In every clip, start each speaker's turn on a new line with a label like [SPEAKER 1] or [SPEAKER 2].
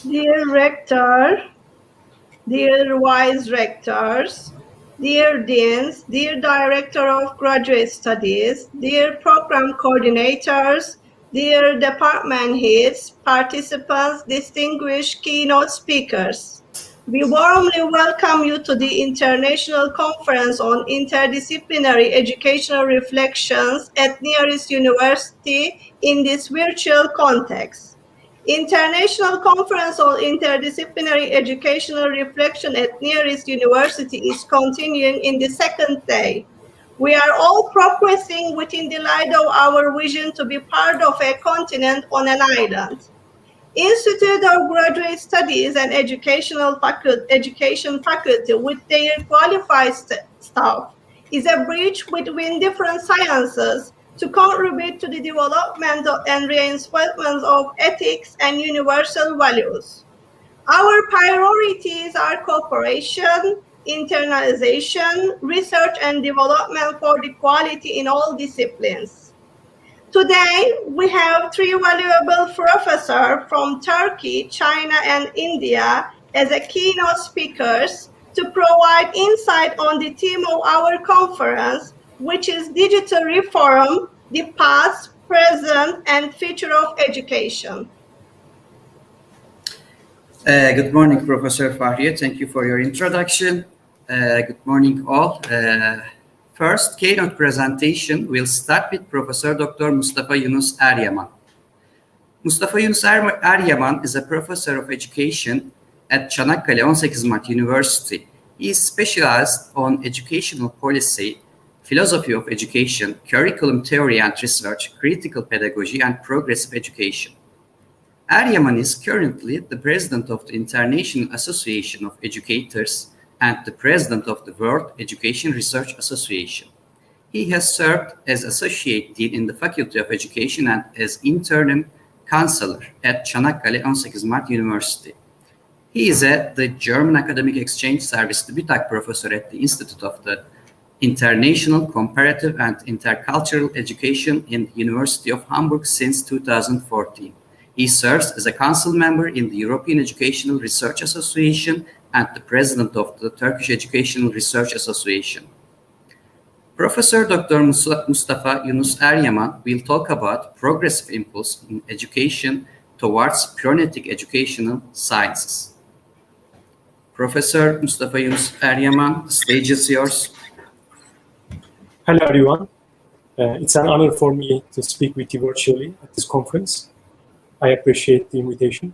[SPEAKER 1] Dear Rector, dear Vice Rectors, dear Deans, dear Director of Graduate Studies, dear Program Coordinators, dear Department Heads, participants, distinguished keynote speakers. We warmly welcome you to the International Conference on Interdisciplinary Educational Reflections at nearest university in this virtual context. International Conference on Interdisciplinary Educational Reflection at nearest university is continuing in the second day. We are all progressing within the light of our vision to be part of a continent on an island. Institute of Graduate Studies and Education faculty with their qualified staff is a bridge between different sciences to contribute to the development and reinforcement of ethics and universal values. Our priorities are cooperation, internalization, research and development for the quality in all disciplines. Today, we have three valuable professors from Turkey, China, and India as a keynote speakers to provide insight on the theme of our conference, which is Digital Reform, the Past, Present, and Future of Education.
[SPEAKER 2] Good morning, Professor Fahriye. Thank you for your introduction. Good morning, all. First keynote presentation will start with Professor Dr. Mustafa Yunus Eryaman. Mustafa Yunus Eryaman is a professor of education at Çanakkale 18 Mart University. He is specialized on educational policy, philosophy of education, curriculum theory and research, critical pedagogy, and progressive education. Eryaman is currently the president of the International Association of Educators and the president of the World Education Research Association. He has served as associate dean in the Faculty of Education and as interim counselor at Çanakkale 18 Mart University. He is the German Academic Exchange Service Debutak Professor at the Institute of the International, Comparative, and Intercultural Education in the University of Hamburg since 2014. He serves as a council member in the European Educational Research Association and the president of the Turkish Educational Research Association. Professor Dr. Mustafa Yunus Eryaman will talk about progressive impulse in education towards phronetic educational sciences. Professor Mustafa Yunus Eryaman, the stage is yours.
[SPEAKER 3] Hello, everyone. It's an honor for me to speak with you virtually at this conference. I appreciate the invitation.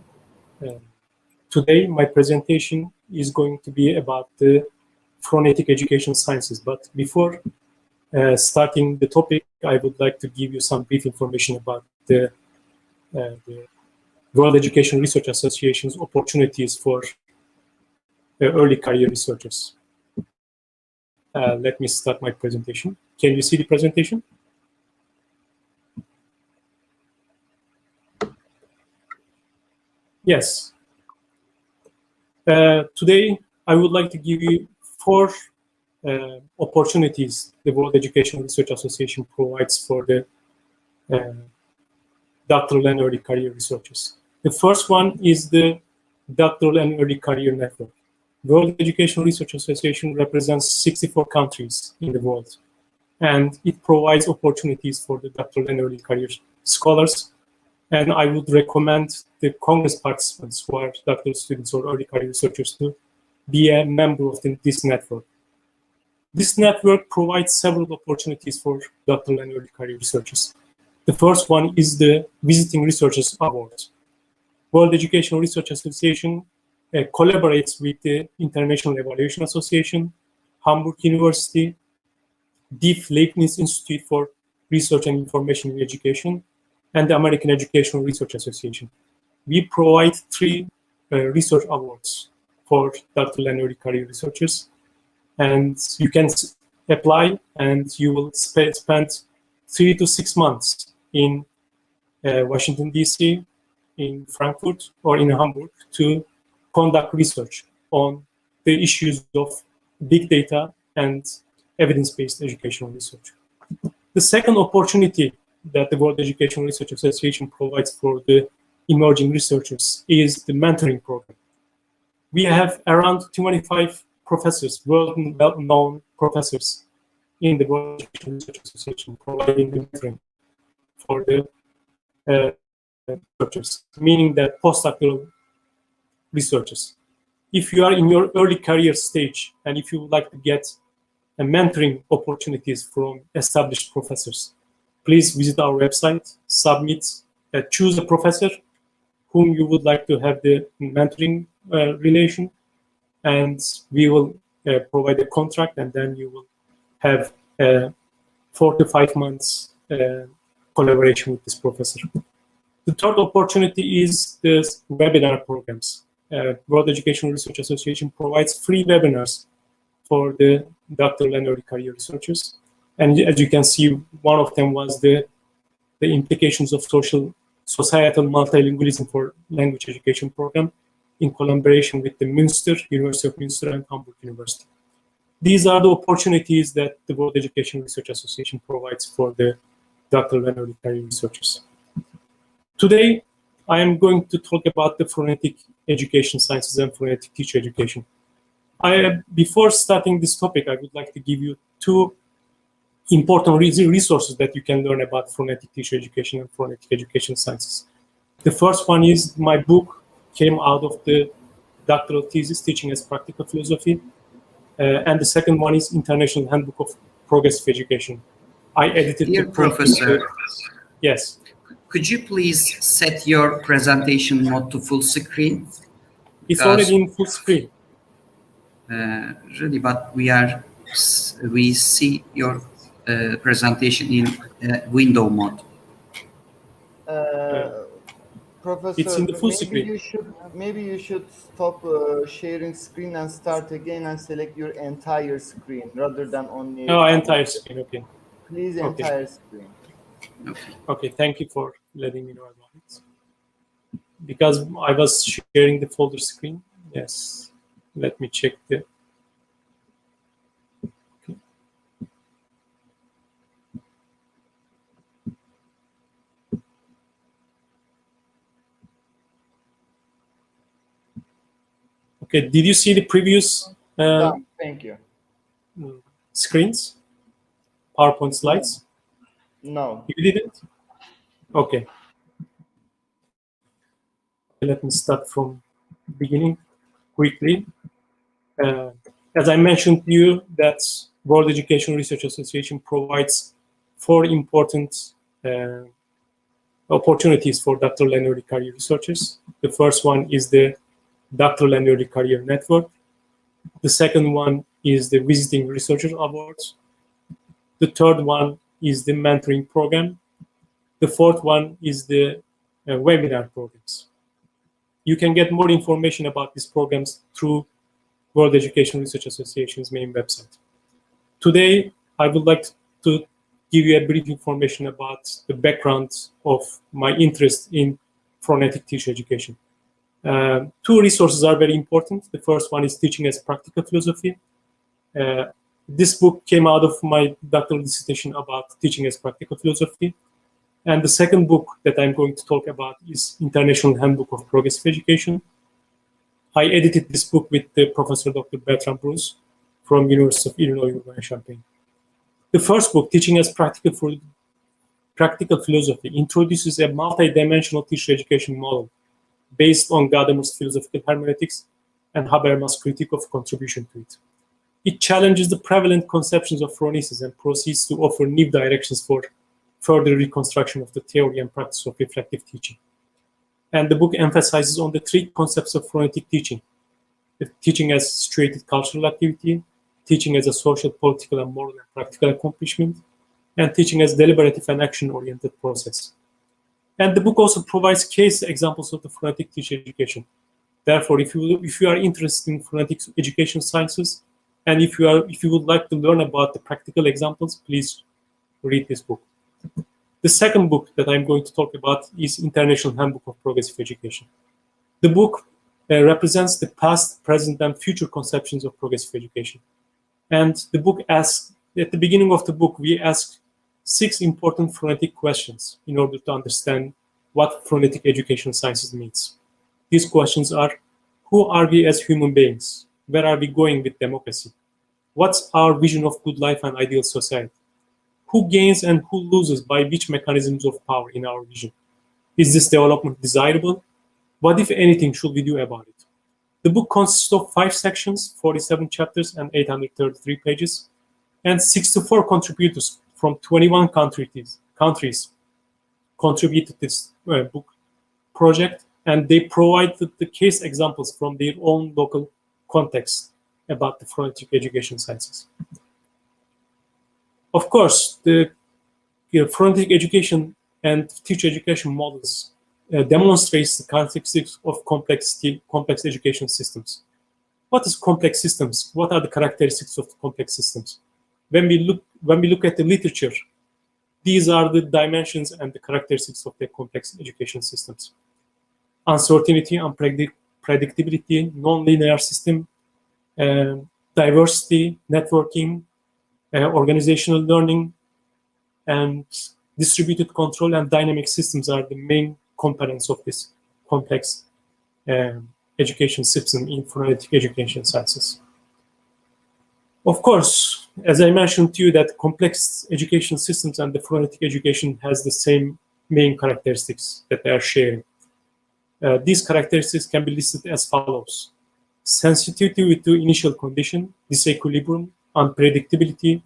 [SPEAKER 3] Today, my presentation is going to be about the phronetic education sciences. But before starting the topic, I would like to give you some brief information about the World Education Research Association's opportunities for early career researchers. Let me start my presentation. Can you see the presentation? Yes. Today, I would like to give you 4 opportunities the World Education Research Association provides for the doctoral and early career researchers. The first one is the Doctoral and Early Career Network. World Education Research Association represents 64 countries in the world, and it provides opportunities for the doctoral and early career scholars. And I would recommend the Congress participants who are doctoral students or early career researchers to be a member of this network. This network provides several opportunities for doctoral and early career researchers. The first one is the Visiting Researchers Award. World Education Research Association collaborates with the International Evaluation Association, Hamburg University, DIF Leibniz Institute for Research and Information in Education, and the American Educational Research Association. We provide 3 research awards for doctoral and early career researchers. And you can apply and you will spend 3 to 6 months in Washington, D.C., in Frankfurt, or in Hamburg to conduct research on the issues of big data and evidence-based educational research. The second opportunity that the World Education Research Association provides for the emerging researchers is the mentoring program. We have around 25 professors, well-known professors in the World Education Research Association providing the mentoring for the researchers, meaning that postdoctoral researchers. If you are in your early career stage and if you would like to get a mentoring opportunities from established professors, please visit our website, submit, choose a professor whom you would like to have the mentoring relation, and we will provide a contract, and then you will have 4 to 5 months collaboration with this professor. The third opportunity is the webinar programs. World Education Research Association provides free webinars for the doctoral and early career researchers. And as you can see, one of them was the implications of societal multilingualism for language education program in collaboration with the University of Münster and Hamburg University. These are the opportunities that the World Education Research Association provides for the doctoral and early career researchers. Today, I am going to talk about the phonetic education sciences and phonetic teacher education. Before starting this topic, I would like to give you 2 important resources that you can learn about phonetic teacher education and phonetic education sciences. The first one is my book, came out of the doctoral thesis, Teaching as Practical Philosophy. And the second one is International Handbook of Progressive Education. I edited
[SPEAKER 2] Dear
[SPEAKER 3] the
[SPEAKER 2] Professor,
[SPEAKER 3] yes.
[SPEAKER 2] Could you please set your presentation mode to full screen?
[SPEAKER 3] It's already in full screen.
[SPEAKER 2] Really, but we see your presentation in window mode.
[SPEAKER 4] Professor,
[SPEAKER 3] it's in the full screen.
[SPEAKER 4] Maybe you should stop sharing screen and start again and select your entire screen rather than only.
[SPEAKER 3] Oh, entire screen. Okay.
[SPEAKER 4] Please,
[SPEAKER 3] okay.
[SPEAKER 4] Entire screen.
[SPEAKER 3] Okay. Thank you for letting me know about it. Because I was sharing the folder screen. Yes. Let me check the. Okay. Okay, did you see the previous
[SPEAKER 4] thank you.
[SPEAKER 3] Screens? PowerPoint slides?
[SPEAKER 4] No.
[SPEAKER 3] You didn't? Okay. Let me start from beginning quickly. As I mentioned to you, that World Education Research Association provides 4 important opportunities for doctoral and early career researchers. The first one is the Doctoral and Early Career Network. The second one is the Visiting Researcher Awards. The third one is the Mentoring Program. The fourth one is the webinar programs. You can get more information about these programs through World Education Research Association's main website. Today, I would like to give you a brief information about the background of my interest in phonetic teacher education. 2 resources are very important. The first one is Teaching as Practical Philosophy. This book came out of my doctoral dissertation about teaching as practical philosophy. And the second book that I'm going to talk about is International Handbook of Progressive Education. I edited this book with Professor Dr. Bertrand Bruce from University of Illinois Urbana-Champaign. The first book, Teaching as Practical Philosophy, introduces a multi-dimensional teacher education model based on Gadamer's philosophical hermeneutics and Habermas' critique of contribution to it. It challenges the prevalent conceptions of phronesis and proceeds to offer new directions for further reconstruction of the theory and practice of reflective teaching. And the book emphasizes on the 3 concepts of phonetic teaching: teaching as situated cultural activity, teaching as a social, political, and moral and practical accomplishment, and teaching as deliberative and action-oriented process. And the book also provides case examples of the phonetic teacher education. Therefore, if you are interested in phonetic education sciences, and if you would like to learn about the practical examples, please read this book. The second book that I'm going to talk about is International Handbook of Progressive Education. The book represents the past, present, and future conceptions of progressive education. And the book asks, at the beginning of the book, we ask 6 important phonetic questions in order to understand what phonetic education sciences means. These questions are: who are we as human beings? Where are we going with democracy? What's our vision of good life and ideal society? Who gains and who loses by which mechanisms of power in our vision? Is this development desirable? What, if anything, should we do about it? The book consists of 5 sections, 47 chapters, and 833 pages, and 64 contributors from 21 countries contributed to this book project, and they provided the case examples from their own local context about the phonetic education sciences. Of course, the phonetic education and teacher education models demonstrates the characteristics of complex education systems. What is complex systems? What are the characteristics of complex systems? When we look at the literature, these are the dimensions and the characteristics of the complex education systems: uncertainty, unpredictability, non-linear system, diversity, networking, organizational learning, and distributed control and dynamic systems are the main components of this complex education system in phonetic education sciences. Of course, as I mentioned to you, that complex education systems and the phonetic education has the same main characteristics that they are sharing. These characteristics can be listed as follows: sensitivity to initial condition, disequilibrium, unpredictability,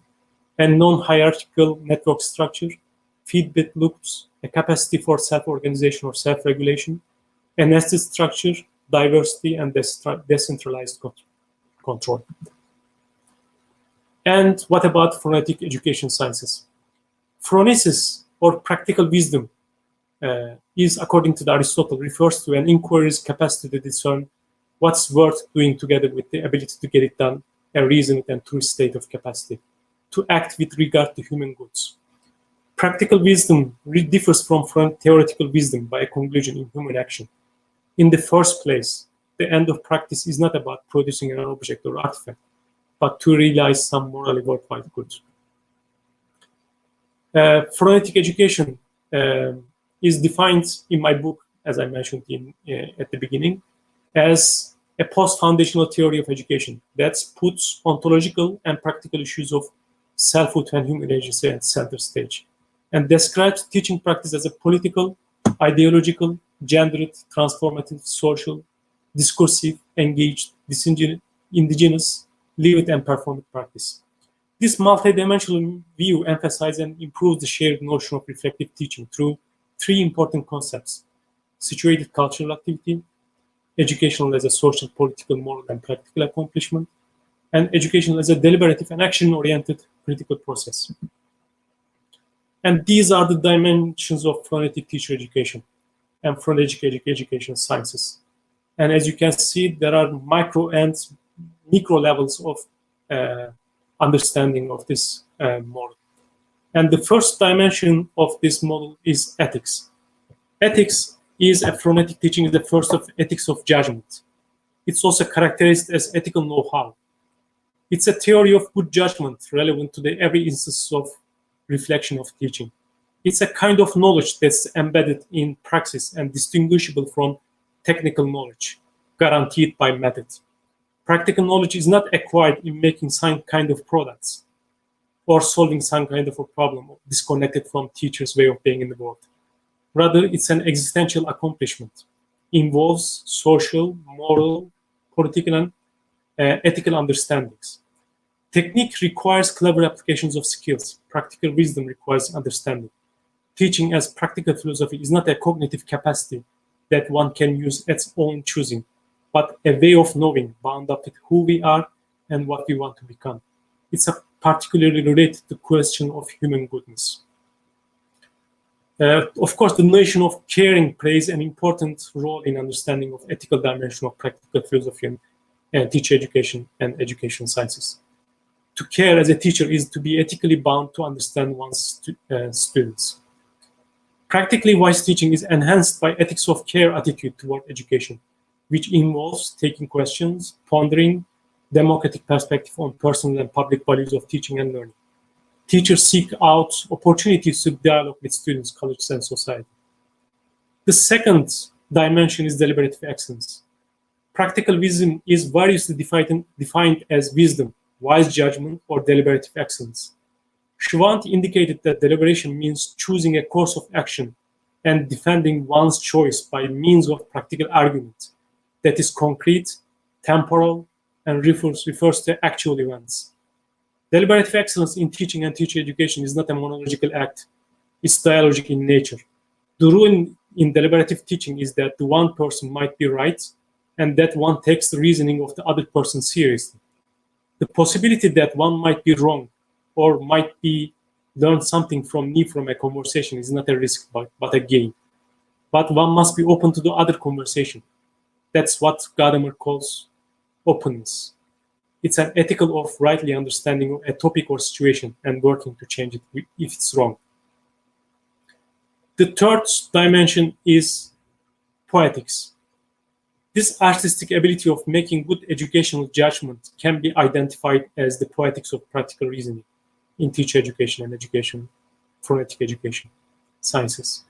[SPEAKER 3] and non-hierarchical network structure, feedback loops, a capacity for self-organization or self-regulation, a nested structure, diversity, and decentralized control. And what about phonetic education sciences? Phronesis, or practical wisdom, is, according to Aristotle, refers to an inquiry's capacity to discern what's worth doing together with the ability to get it done, a reasoned and true state of capacity to act with regard to human goods. Practical wisdom differs from theoretical wisdom by a conclusion in human action. In the first place, the end of practice is not about producing an object or artifact, but to realize some morally worthwhile good. Phonetic education is defined in my book, as I mentioned at the beginning, as a post-foundational theory of education that puts ontological and practical issues of selfhood and human agency at center stage, and describes teaching practice as a political, ideological, gendered, transformative, social, discursive, engaged, indigenous, lived and performed practice. This multidimensional view emphasizes and improves the shared notion of reflective teaching through 3 important concepts: situated cultural activity, educational as a social, political, moral, and practical accomplishment, and educational as a deliberative and action-oriented critical process. And these are the dimensions of phonetic teacher education and phonetic education sciences. And as you can see, there are micro and micro levels of understanding of this model. And the first dimension of this model is ethics. Ethics is a phonetic teaching is the first of ethics of judgment. It's also characterized as ethical know-how. It's a theory of good judgment relevant to every instance of reflection of teaching. It's a kind of knowledge that's embedded in praxis and distinguishable from technical knowledge, guaranteed by method. Practical knowledge is not acquired in making some kind of products or solving some kind of a problem disconnected from teachers' way of being in the world. Rather, it's an existential accomplishment. Involves social, moral, political, and ethical understandings. Technique requires clever applications of skills. Practical wisdom requires understanding. Teaching as practical philosophy is not a cognitive capacity that one can use at its own choosing, but a way of knowing bound up with who we are and what we want to become. It's particularly related to the question of human goodness. Of course, the notion of caring plays an important role in understanding of ethical dimension of practical philosophy and teacher education and education sciences. To care as a teacher is to be ethically bound to understand one's students. Practically wise teaching is enhanced by ethics of care attitude toward education, which involves taking questions, pondering, democratic perspective on personal and public values of teaching and learning. Teachers seek out opportunities to dialogue with students, colleagues, and society. The second dimension is deliberative excellence. Practical wisdom is variously defined as wisdom, wise judgment, or deliberative excellence. Schwant indicated that deliberation means choosing a course of action and defending one's choice by means of practical argument that is concrete, temporal, and refers to actual events. Deliberative excellence in teaching and teacher education is not a monological act, it's dialogic in nature. The rule in deliberative teaching is that the one person might be right and that one takes the reasoning of the other person seriously. The possibility that one might be wrong or might be learn something from me from a conversation is not a risk, but a gain. But one must be open to the other conversation. That's what Gadamer calls openness. It's an ethical of rightly understanding a topic or situation and working to change it if it's wrong. The third dimension is poetics. This artistic ability of making good educational judgment can be identified as the poetics of practical reasoning in teacher education and education, phonetic education, sciences.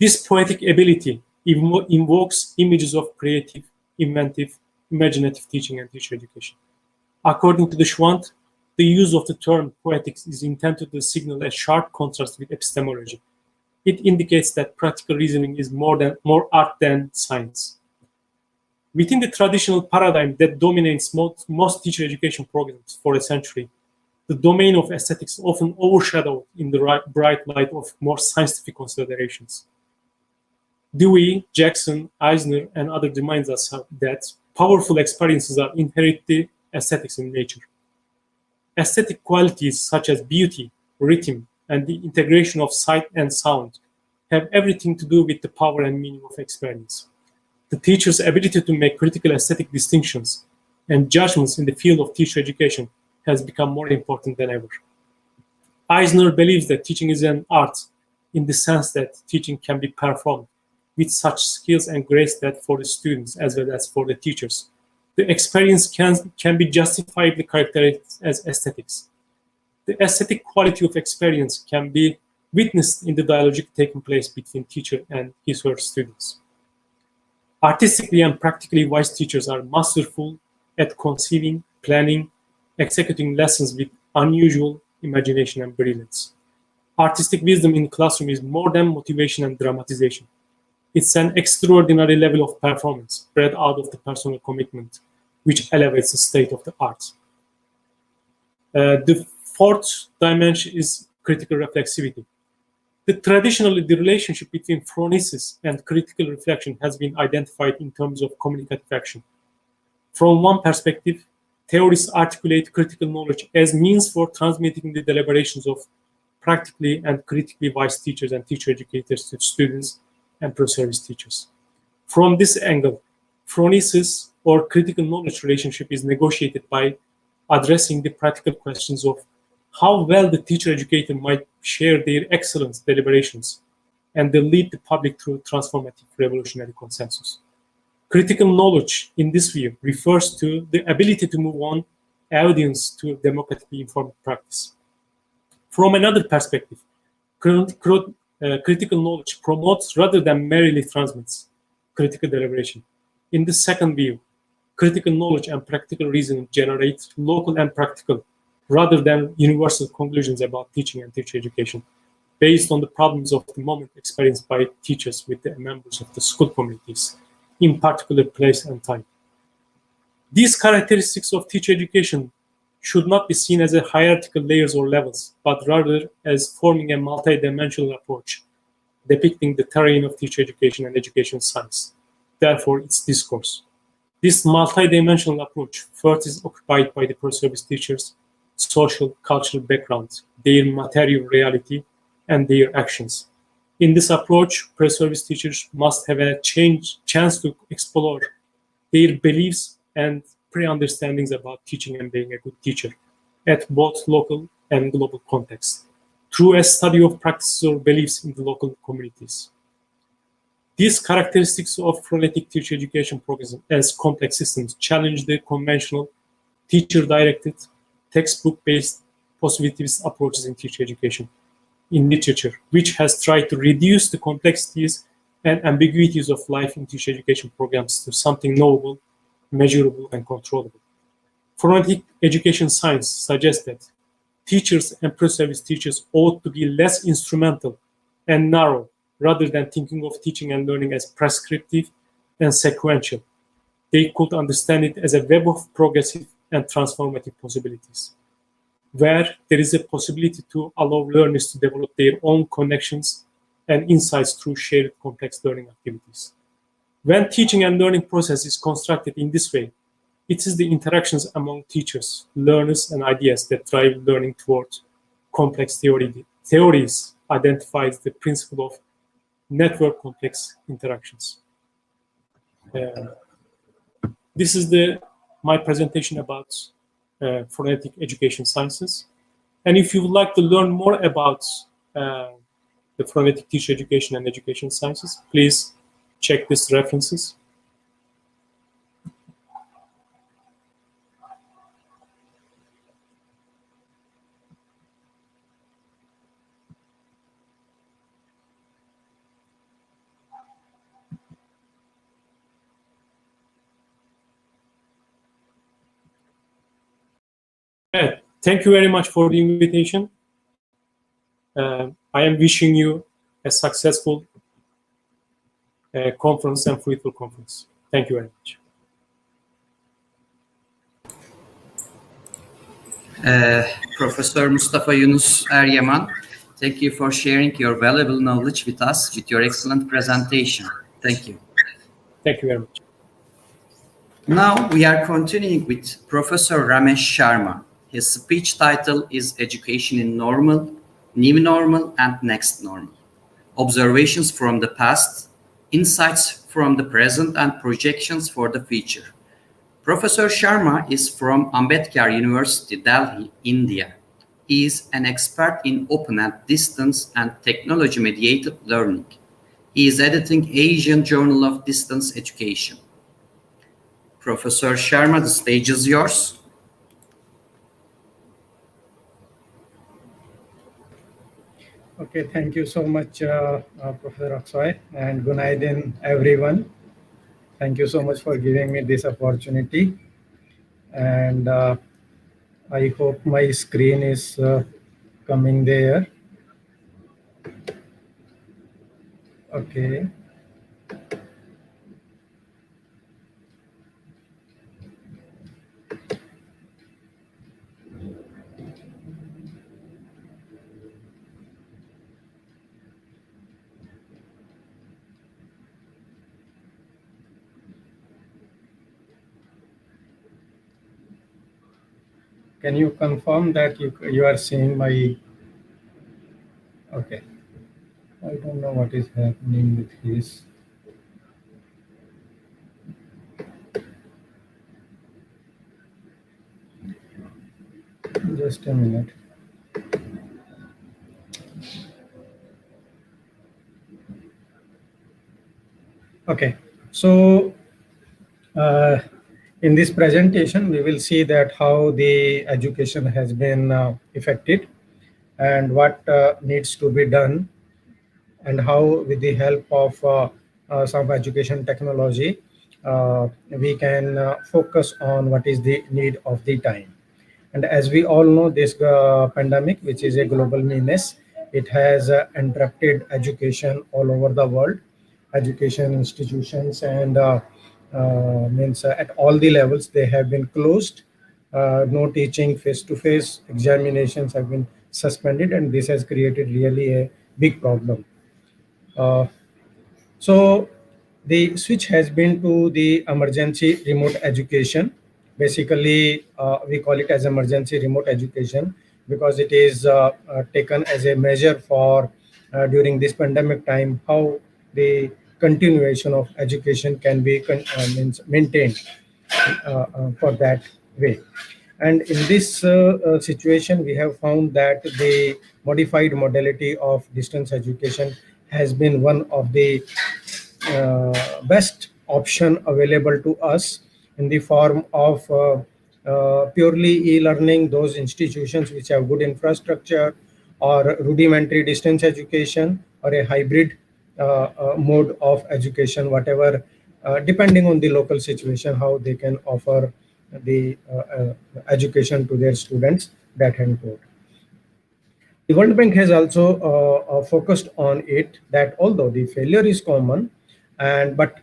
[SPEAKER 3] This poetic ability invokes images of creative, inventive, imaginative teaching and teacher education. According to the Schwant, the use of the term poetics is intended to signal a sharp contrast with epistemology. It indicates that practical reasoning is more art than science. Within the traditional paradigm that dominates most teacher education programs for a century, the domain of aesthetics often overshadowed in the bright light of more scientific considerations. Dewey, Jackson, Eisner, and others remind us that powerful experiences are inherently aesthetics in nature. Aesthetic qualities such as beauty, rhythm, and the integration of sight and sound have everything to do with the power and meaning of experience. The teacher's ability to make critical aesthetic distinctions and judgments in the field of teacher education has become more important than ever. Eisner believes that teaching is an art in the sense that teaching can be performed with such skills and grace that for the students as well as for the teachers, the experience can be justifiably characterized as aesthetics. The aesthetic quality of experience can be witnessed in the dialogue taking place between teacher and his/her students. Artistically and practically wise teachers are masterful at conceiving, planning, executing lessons with unusual imagination and brilliance. Artistic wisdom in the classroom is more than motivation and dramatization. It's an extraordinary level of performance bred out of the personal commitment, which elevates the state of the art. The fourth dimension is critical reflexivity. Traditionally, the relationship between phronesis and critical reflection has been identified in terms of communicative action. From one perspective, theorists articulate critical knowledge as means for transmitting the deliberations of practically and critically wise teachers and teacher educators to students and pro-service teachers. From this angle, phronesis or critical knowledge relationship is negotiated by addressing the practical questions of how well the teacher educator might share their excellence deliberations and they lead the public through transformative revolutionary consensus. Critical knowledge in this view refers to the ability to move on audience to democratically informed practice. From another perspective, critical knowledge promotes rather than merely transmits critical deliberation. In the second view, critical knowledge and practical reasoning generate local and practical rather than universal conclusions about teaching and teacher education, based on the problems of the moment experienced by teachers with the members of the school communities, in particular place and time. These characteristics of teacher education should not be seen as a hierarchical layers or levels, but rather as forming a multi-dimensional approach, depicting the terrain of teacher education and education science, therefore its discourse. This multi-dimensional approach first is occupied by the pro-service teachers' social, cultural background, their material reality, and their actions. In this approach, pro-service teachers must have a chance to explore their beliefs and pre-understandings about teaching and being a good teacher at both local and global contexts, through a study of practices or beliefs in the local communities. These characteristics of phonetic teacher education programs as complex systems challenge the conventional teacher-directed, textbook-based positivist approaches in teacher education in literature, which has tried to reduce the complexities and ambiguities of life in teacher education programs to something knowable, measurable, and controllable. Forensic education science suggests that teachers and pre-service teachers ought to be less instrumental and narrow rather than thinking of teaching and learning as prescriptive and sequential. They could understand it as a web of progressive and transformative possibilities, where there is a possibility to allow learners to develop their own connections and insights through shared complex learning activities. When teaching and learning process is constructed in this way, it is the interactions among teachers, learners, and ideas that drive learning towards complex theories identifies the principle of network complex interactions. This is my presentation about forensic education sciences. And if you would like to learn more about the forensic teacher education and education sciences, please check these references. Thank you very much for the invitation. I am wishing you a successful conference and fruitful conference. Thank you very much.
[SPEAKER 2] Professor Mustafa Yunus Eryaman, thank you for sharing your valuable knowledge with us with your excellent presentation. Thank you.
[SPEAKER 3] Thank you very much.
[SPEAKER 2] Now we are continuing with Professor Ramesh Sharma. His speech title is Education in Normal, New Normal, and Next Normal. Observations from the past, insights from the present, and projections for the future. Professor Sharma is from Ambedkar University, Delhi, India. He is an expert in open and distance and technology-mediated learning. He is editing Asian Journal of Distance Education. Professor Sharma, the stage is yours.
[SPEAKER 5] Okay, thank you so much, Professor Akshay, and good night, everyone. Thank you so much for giving me this opportunity. And I hope my screen is coming there. Okay. Can you confirm that you are seeing my? Okay. I don't know what is happening with this. Just a minute. Okay. So in this presentation, we will see that how the education has been affected and what needs to be done, and how with the help of some education technology, we can focus on what is the need of the time. And as we all know, this pandemic, which is a global menace, it has interrupted education all over the world, education institutions, and means at all the levels, they have been closed. No teaching, face-to-face examinations have been suspended, and this has created really a big problem. So the switch has been to the emergency remote education. Basically, we call it as emergency remote education because it is taken as a measure for during this pandemic time, how the continuation of education can be maintained for that way. And in this situation, we have found that the modified modality of distance education has been one of the best option available to us in the form of purely e-learning, those institutions which have good infrastructure, or rudimentary distance education, or a hybrid mode of education, whatever, depending on the local situation, how they can offer the education to their students, that end quote. The World Bank has also focused on it, that although the failure is common, but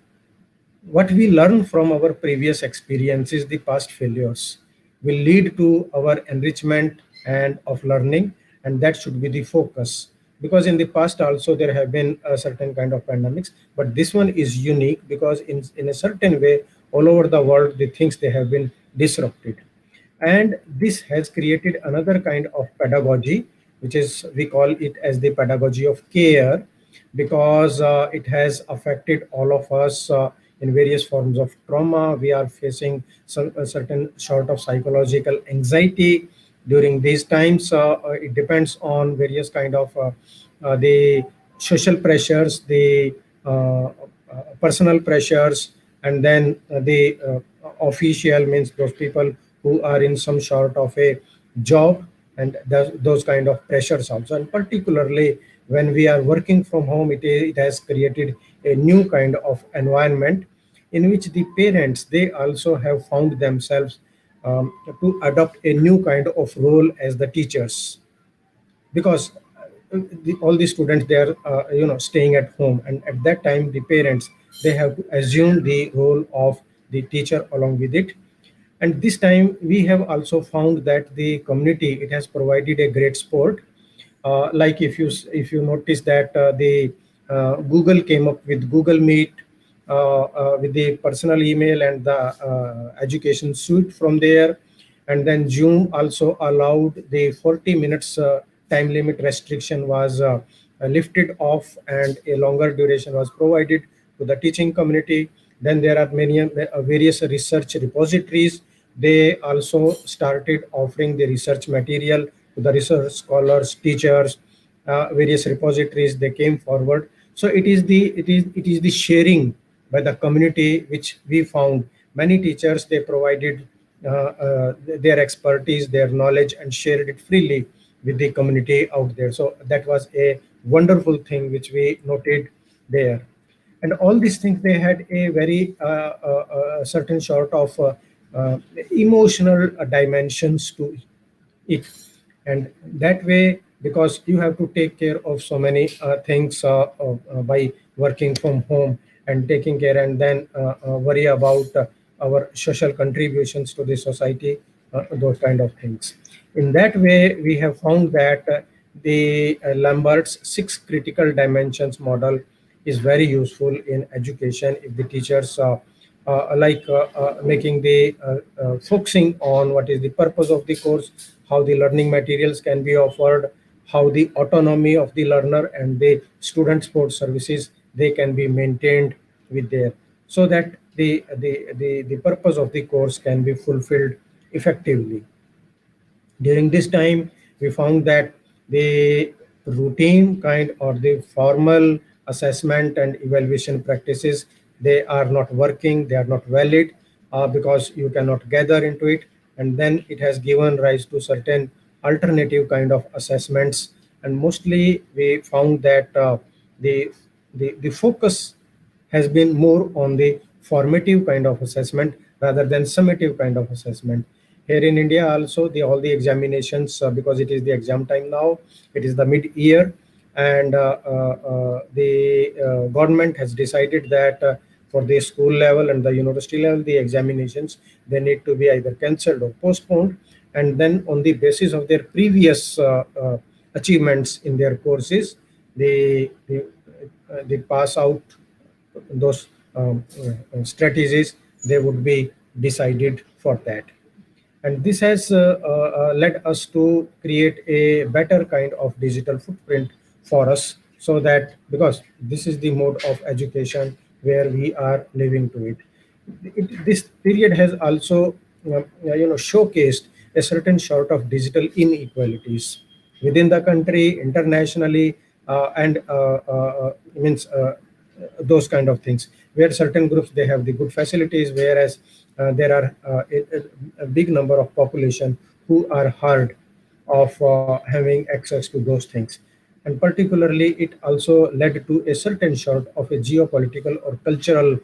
[SPEAKER 5] what we learn from our previous experiences, the past failures, will lead to our enrichment and of learning, and that should be the focus. Because in the past also there have been a certain kind of pandemics, but this one is unique because in a certain way, all over the world, the things they have been disrupted. And this has created another kind of pedagogy, which is, we call it as the pedagogy of care, because it has affected all of us in various forms of trauma. We are facing a certain sort of psychological anxiety during these times. It depends on various kind of the social pressures, the personal pressures, and then the official, means those people who are in some sort of a job, and those kind of pressures also. And particularly when we are working from home, it has created a new kind of environment in which the parents, they also have found themselves to adopt a new kind of role as the teachers, because all the students, they are staying at home, and at that time the parents, they have to assume the role of the teacher along with it. And this time we have also found that the community, it has provided a great support. Like if you notice that the Google came up with Google Meet, with the personal email and the education suite from there. And then Zoom also allowed the 40 minutes time limit restriction was lifted off, and a longer duration was provided to the teaching community. Then there are many various research repositories. They also started offering the research material to the research scholars, teachers, various repositories. They came forward. So it is the sharing by the community which we found. Many teachers, they provided their expertise, their knowledge, and shared it freely with the community out there. So that was a wonderful thing which we noted there. And all these things, they had a very certain sort of emotional dimensions to it. And that way, because you have to take care of so many things by working from home and taking care, and then worry about our social contributions to the society, those kind of things. In that way, we have found that the Lambert's 6 critical dimensions model is very useful in education if the teachers making the focusing on what is the purpose of the course, how the learning materials can be offered, how the autonomy of the learner and the student support services, they can be maintained with their, so that the purpose of the course can be fulfilled effectively. During this time, we found that the routine kind or the formal assessment and evaluation practices, they are not working, they are not valid, because you cannot gather into it. And then it has given rise to certain alternative kind of assessments. And mostly we found that the focus has been more on the formative kind of assessment rather than summative kind of assessment. Here in India also, all the examinations, because it is the exam time now, it is the mid-year, and the government has decided that for the school level and the university level, the examinations, they need to be either cancelled or postponed. And then on the basis of their previous achievements in their courses, they pass out those strategies, they would be decided for that. And this has led us to create a better kind of digital footprint for us, so that, because this is the mode of education where we are living to it. This period has also showcased a certain sort of digital inequalities within the country, internationally, and means those kind of things, where certain groups, they have the good facilities, whereas there are a big number of population who are hard of having access to those things. And particularly, it also led to a certain sort of a geopolitical or cultural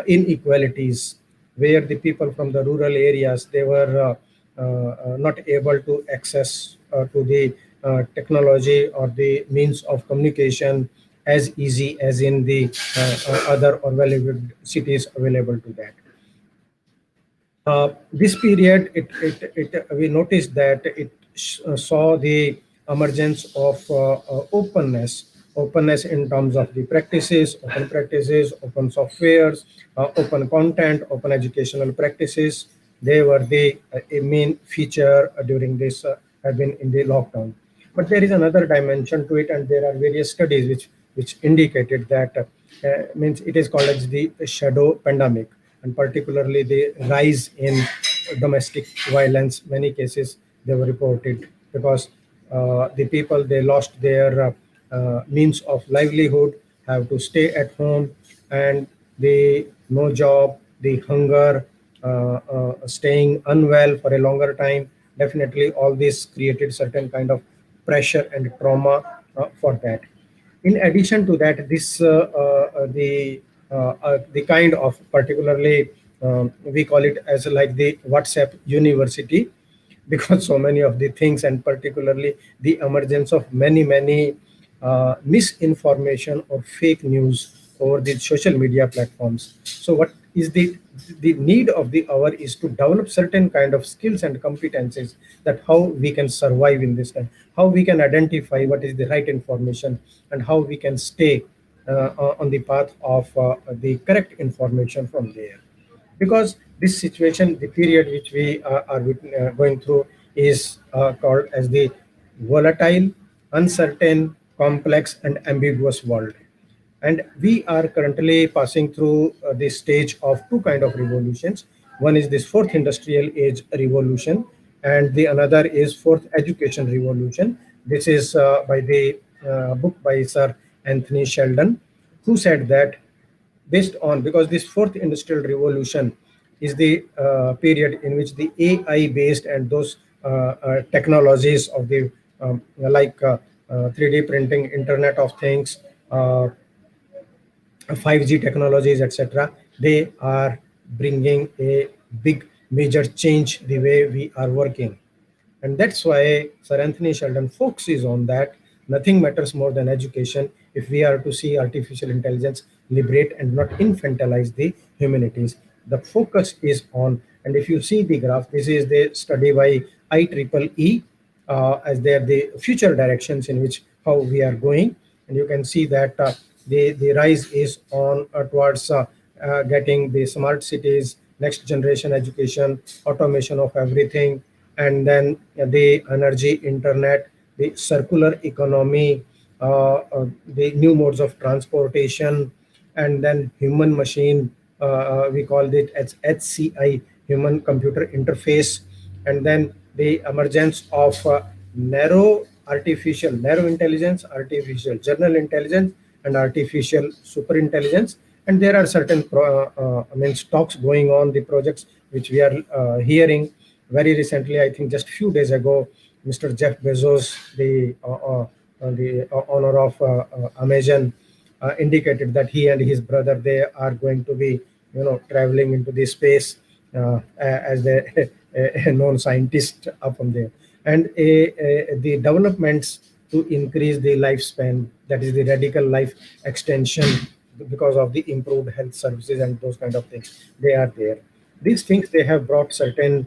[SPEAKER 5] inequalities, where the people from the rural areas, they were not able to access to the technology or the means of communication as easy as in the other or well-equipped cities available to that. This period, we noticed that it saw the emergence of openness in terms of the practices, open softwares, open content, open educational practices. They were the a main feature during this have been in the lockdown. But there is another dimension to it, and there are various studies which indicated that means it is called as the shadow pandemic, and particularly the rise in domestic violence. Many cases they were reported because the people, they lost their means of livelihood, have to stay at home, and they no job, the hunger, staying unwell for a longer time. Definitely, all this created certain kind of pressure and trauma for that. In addition to that, this the kind of particularly we call it as like the WhatsApp university, because so many of the things, and particularly the emergence of many misinformation or fake news over the social media platforms. So what is the need of the hour is to develop certain kind of skills and competencies, that how we can survive in this time, how we can identify what is the right information, and how we can stay on the path of the correct information from there. Because this situation, the period which we are going through, is called as the volatile, uncertain, complex, and ambiguous world. And we are currently passing through this stage of two kind of revolutions. One is this fourth industrial age revolution, and the another is fourth education revolution. This is by the book by Sir Anthony Sheldon, who said that based on, because this fourth industrial revolution is the period in which the AI based and those technologies of the 3D printing, Internet of Things, 5G technologies, etc., they are bringing a big major change the way we are working. And that's why Sir Anthony Sheldon focuses on that. Nothing matters more than education if we are to see artificial intelligence liberate and not infantilize the humanities. The focus is on, and if you see the graph, this is the study by IEEE as they are the future directions in which how we are going. And you can see that the rise is on towards getting the smart cities, next generation education, automation of everything, and then the energy, internet, the circular economy, the new modes of transportation, and then human machine, we call it as HCI, human computer interface, and then the emergence of narrow intelligence, artificial general intelligence, and artificial super intelligence. And there are certain talks going on, the projects which we are hearing very recently. I think just few days ago, Mr. Jeff Bezos, the owner of Amazon, indicated that he and his brother, they are going to be, traveling into the space as a known scientist up from there. And the developments to increase the lifespan, that is the radical life extension, because of the improved health services and those kind of things, they are there. These things, they have brought certain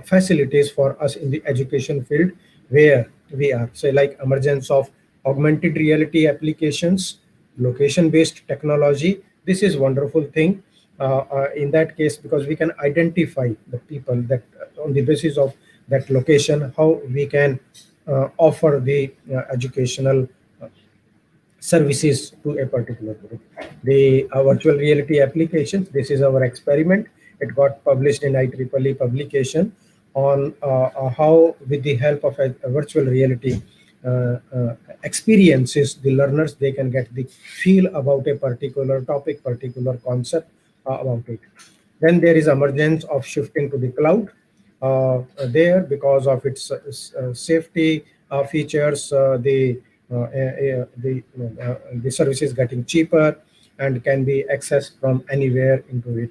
[SPEAKER 5] facilities for us in the education field where we are. So like emergence of augmented reality applications, location-based technology. This is wonderful thing in that case, because we can identify the people that on the basis of that location, how we can offer the educational services to a particular group. The virtual reality applications, this is our experiment. It got published in IEEE publication on how, with the help of a virtual reality experiences, the learners, they can get the feel about a particular topic, particular concept about it. Then there is emergence of shifting to the cloud there, because of its safety features, the the service is getting cheaper and can be accessed from anywhere into it.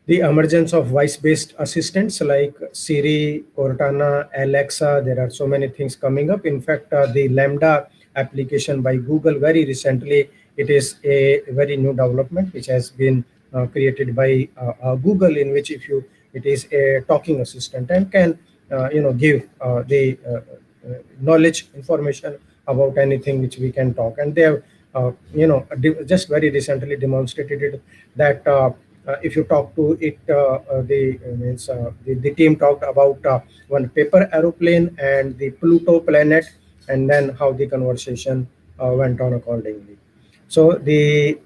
[SPEAKER 5] The emergence of voice-based assistants like Siri, Cortana, Alexa, there are so many things coming up. In fact, the Lambda application by Google very recently, it is a very new development which has been created by Google, in which it is a talking assistant and can give the knowledge information about anything which we can talk. And they have just very recently demonstrated it that if you talk to it, the team talked about one paper aeroplane and the Pluto planet, and then how the conversation went on accordingly. So the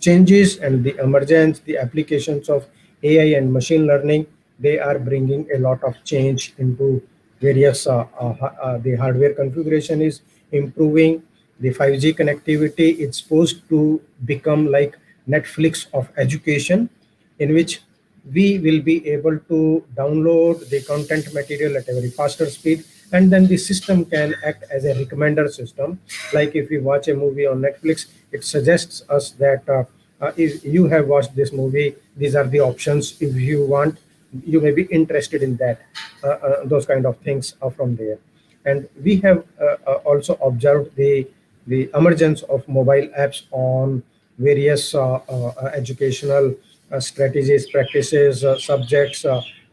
[SPEAKER 5] changes and the emergence, the applications of AI and machine learning, they are bringing a lot of change into various. The hardware configuration is improving. The 5G connectivity, it's supposed to become like Netflix of education, in which we will be able to download the content material at a very faster speed, and then the system can act as a recommender system. Like if we watch a movie on Netflix, it suggests us that if you have watched this movie, these are the options. If you want, you may be interested in that. Those kind of things are from there. And we have also observed the emergence of mobile apps on various educational strategies, practices, subjects,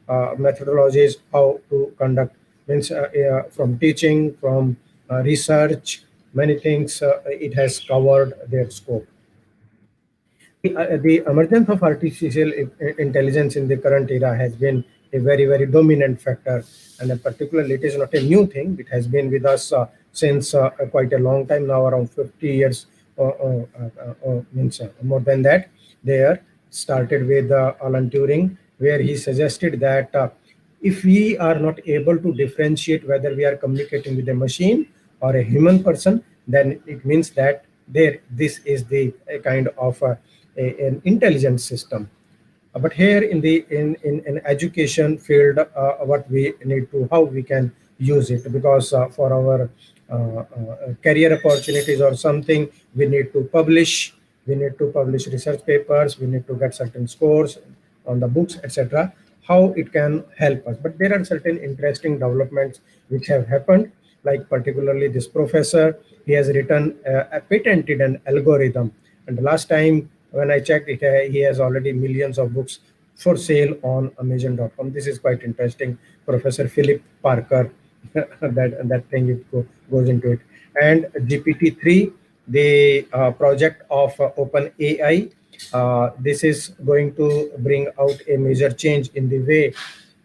[SPEAKER 5] methodologies, how to conduct, means from teaching, from research, many things it has covered their scope. The emergence of artificial intelligence in the current era has been a very, very dominant factor. And particularly, it is not a new thing. It has been with us since quite a long time now, around 50 years, means more than that. There started with Alan Turing, where he suggested that if we are not able to differentiate whether we are communicating with a machine or a human person, then it means that this is the kind of an intelligent system. But here in the in education field, what we need to, how we can use it, because for our career opportunities or something, we need to publish. We need to publish research papers. We need to get certain scores on the books, etc. How it can help us. But there are certain interesting developments which have happened. Like particularly this professor, he has written patented an algorithm. And the last time when I checked it, he has already millions of books for sale on Amazon.com. This is quite interesting. Professor Philip Parker, that thing goes into it. And GPT-3, the project of OpenAI, this is going to bring out a major change in the way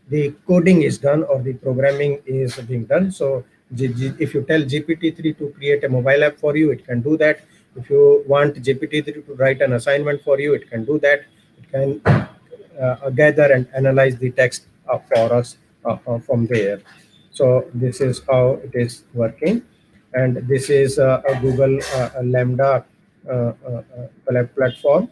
[SPEAKER 5] the coding is done or the programming is being done. So if you tell GPT-3 to create a mobile app for you, it can do that. If you want GPT-3 to write an assignment for you, it can do that. It can gather and analyze the text for us from there. So this is how it is working. And this is a Google Lambda platform.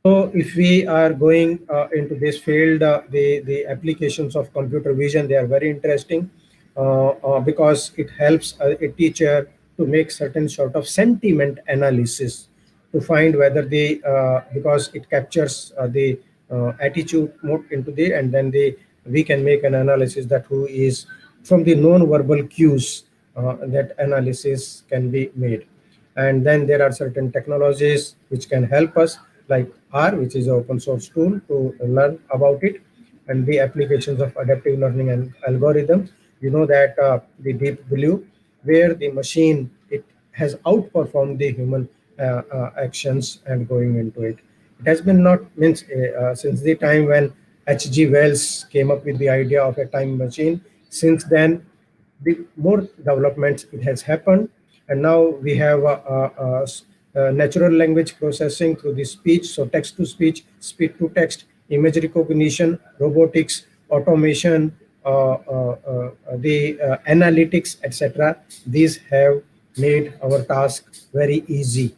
[SPEAKER 5] So if we are going into this field, the applications of computer vision, they are very interesting because it helps a teacher to make certain sort of sentiment analysis to find whether because it captures the attitude mode into the, and then we can make an analysis that who is from the non-verbal cues, that analysis can be made. And then there are certain technologies which can help us, like R, which is an open source tool to learn about it, and the applications of adaptive learning and algorithms. You know that the Deep Blue, where the machine, it has outperformed the human actions and going into it. It has been not means since the time when H.G. Wells came up with the idea of a time machine. Since then, the more developments it has happened, and now we have natural language processing through the speech, so text to speech, speech to text, image recognition, robotics, automation, the analytics, etc. These have made our task very easy.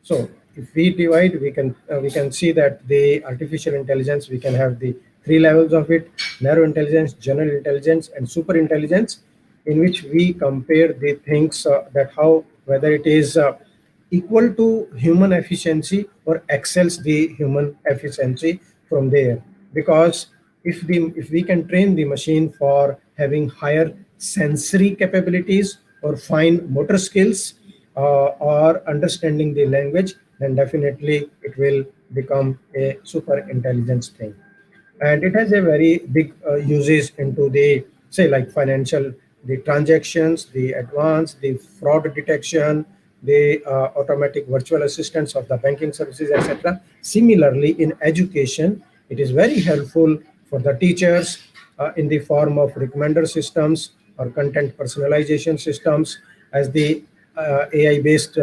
[SPEAKER 5] So if we divide, we can see that the artificial intelligence, we can have the three levels of it: narrow intelligence, general intelligence, and super intelligence. in which we compare the things that how whether it is equal to human efficiency or excels the human efficiency from there. Because if we can train the machine for having higher sensory capabilities or fine motor skills or understanding the language, then definitely it will become a super intelligence thing. And it has a very big uses into the, say, like financial, the transactions, the advance, the fraud detection, the automatic virtual assistants of the banking services, etc. Similarly, in education, it is very helpful for the teachers in the form of recommender systems or content personalization systems, as the AI-based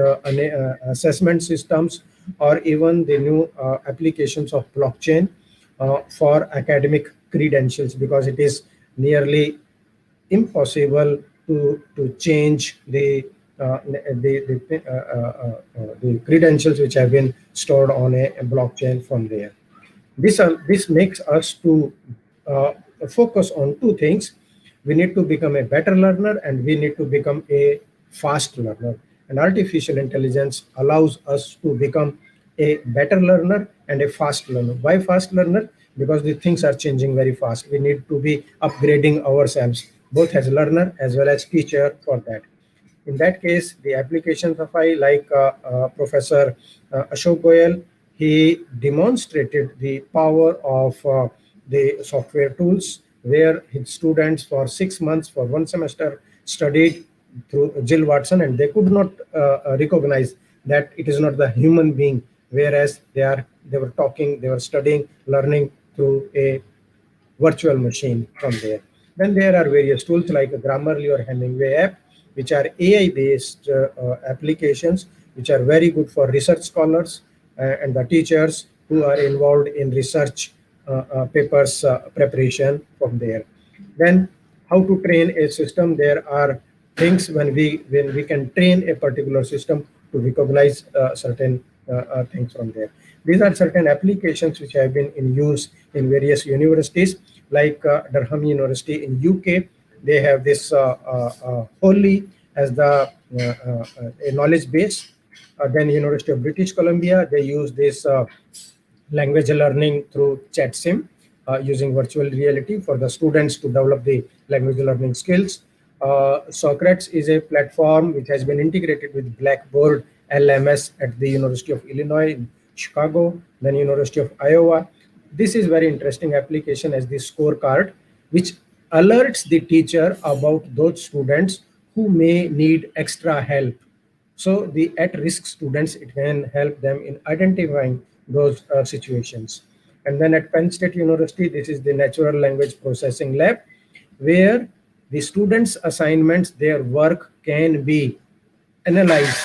[SPEAKER 5] assessment systems, or even the new applications of blockchain for academic credentials, because it is nearly impossible to change the credentials which have been stored on a blockchain from there. This makes us to uh, focus on two things. We need to become a better learner, and we need to become a fast learner. And artificial intelligence allows us to become a better learner and a fast learner. Why fast learner? Because the things are changing very fast. We need to be upgrading ourselves, both as learner as well as teacher, for that. In that case, the applications of I, like Professor Ashok Goyal, he demonstrated the power of the software tools, where his students for 6 months, for one semester, studied through Jill Watson, and they could not recognize that it is not the human being, whereas they were talking, they were studying, learning through a virtual machine from there. Then there are various tools like Grammarly or Hemingway app, which are AI-based applications, which are very good for research scholars and the teachers who are involved in research papers preparation from there. Then how to train a system? There are things when we can train a particular system to recognize certain things from there. These are certain applications which have been in use in various universities, like Durham University in UK. They have this wholly as the a knowledge base. Then University of British Columbia, they use this language learning through ChatSim, using virtual reality for the students to develop the language learning skills. Socrates is a platform which has been integrated with Blackboard LMS at the University of Illinois in Chicago, then University of Iowa. This is very interesting application as the scorecard, which alerts the teacher about those students who may need extra help. So the at-risk students, it can help them in identifying those situations. And then at Penn State University, this is the Natural Language Processing Lab, where the students' assignments, their work can be analyzed.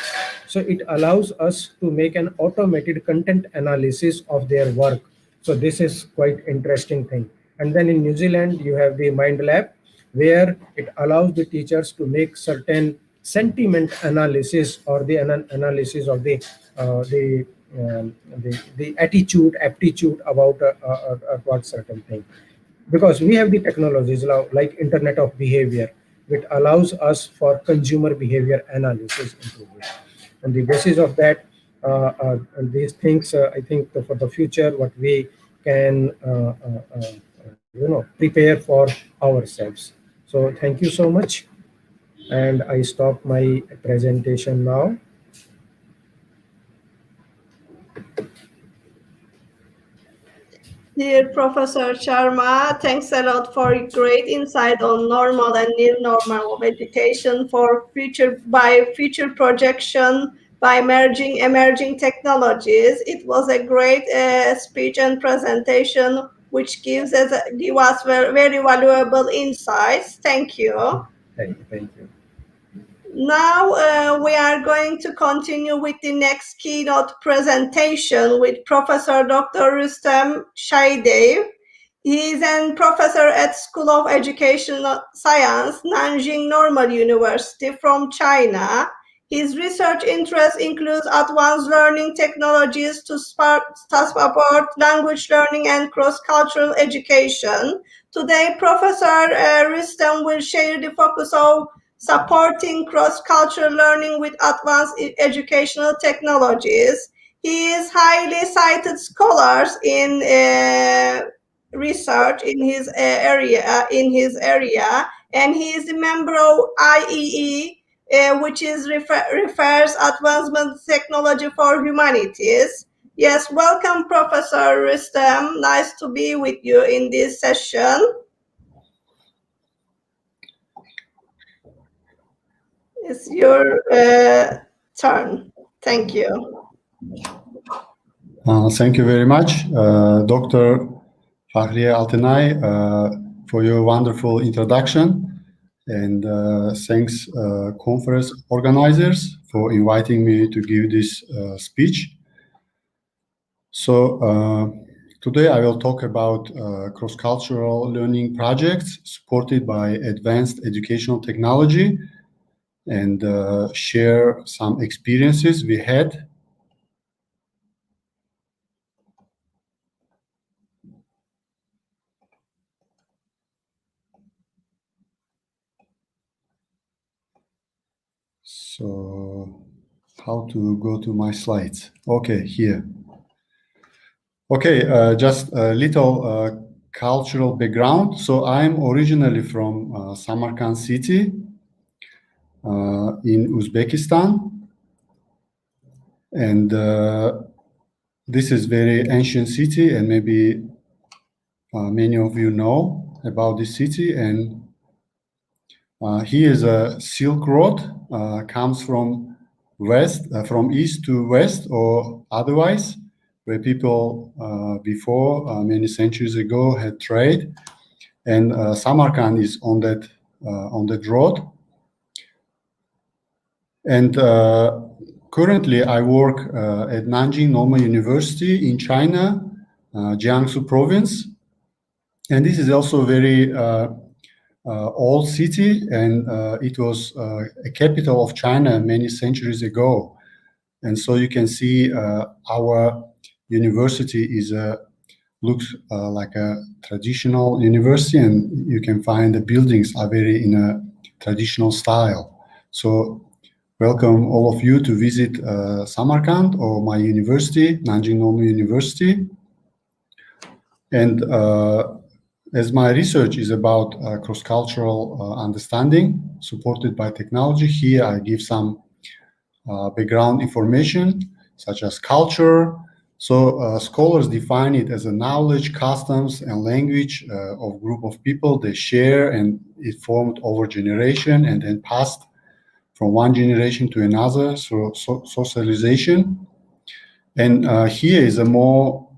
[SPEAKER 5] So it allows us to make an automated content analysis of their work. So this is quite interesting thing. And then in New Zealand, you have the Mind Lab, where it allows the teachers to make certain sentiment analysis, or the analysis of the attitude, aptitude about certain thing. Because we have the technologies now, like Internet of Behavior, which allows us for consumer behavior analysis into this. On the basis of that, these things, I think for the future, what we can prepare for ourselves. So thank you so much, and I stop my presentation now.
[SPEAKER 1] Dear Professor Sharma, thanks a lot for great insight on normal and new normal of education for future projection by merging emerging technologies. It was a great speech and presentation, which give us very valuable insights. Thank you.
[SPEAKER 5] Thank you.
[SPEAKER 1] Now we are going to continue with the next keynote presentation with Professor Dr. Rustam Shadiev. He is a professor at School of Educational Science, Nanjing Normal University from China. His research interests include advanced learning technologies to support language learning and cross-cultural education. Today, Professor Rustam will share the focus of supporting cross-cultural learning with advanced educational technologies. He is highly cited scholars in research in his area, and he is a member of IEEE, which is refers Advancement Technology for Humanities. Yes, welcome, Professor Rustam. Nice to be with you in this session. It's your turn. Thank you.
[SPEAKER 6] Thank you very much, Dr. Fahriye Altanay, for your wonderful introduction. And thanks, conference organizers, for inviting me to give this speech. So today I will talk about cross-cultural learning projects supported by advanced educational technology and share some experiences we had. So how to go to my slides? Okay, here. Okay, just a little cultural background. So I'm originally from Samarkand city in Uzbekistan. And this is very ancient city, and maybe many of you know about this city. And here is a Silk Road, comes from west, from east to west, or otherwise, where people before many centuries ago had trade, and Samarkand is on that road. And currently, I work at Nanjing Normal University in China, Jiangsu province, and this is also a very old city, and it was a capital of China many centuries ago. And so you can see our university is looks like a traditional university, and you can find the buildings are very in a traditional style. So welcome all of you to visit Samarkand or my university, Nanjing Normal University. And as my research is about cross-cultural understanding supported by technology, here I give some background information such as culture. So scholars define it as a knowledge, customs, and language of group of people they share, and it formed over generation and then passed from one generation to another through socialization. And here is a more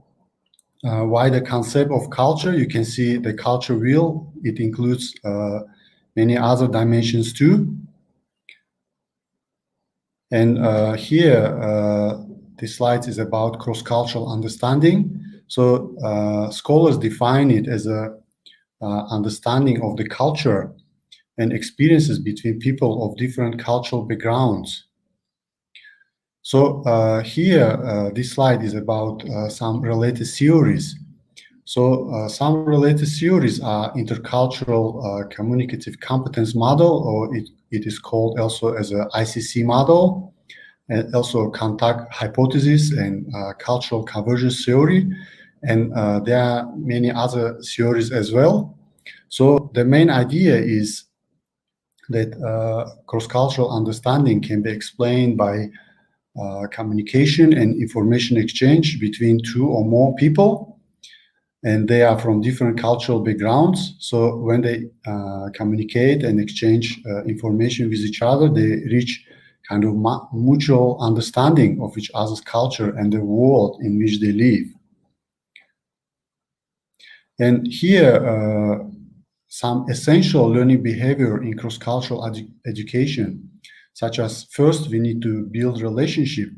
[SPEAKER 6] wider concept of culture. You can see the culture wheel. It includes many other dimensions too. And here, this slide is about cross-cultural understanding. So scholars define it as a understanding of the culture and experiences between people of different cultural backgrounds. So here, this slide is about some related theories. So some related theories are intercultural communicative competence model, or it is called also as a ICC model, and also contact hypothesis and cultural convergence theory. And there are many other theories as well. So the main idea is that cross-cultural understanding can be explained by communication and information exchange between two or more people, and they are from different cultural backgrounds. So when they communicate and exchange information with each other, they reach kind of mutual understanding of each other's culture and the world in which they live. And here, some essential learning behavior in cross-cultural education, such as first, we need to build relationship.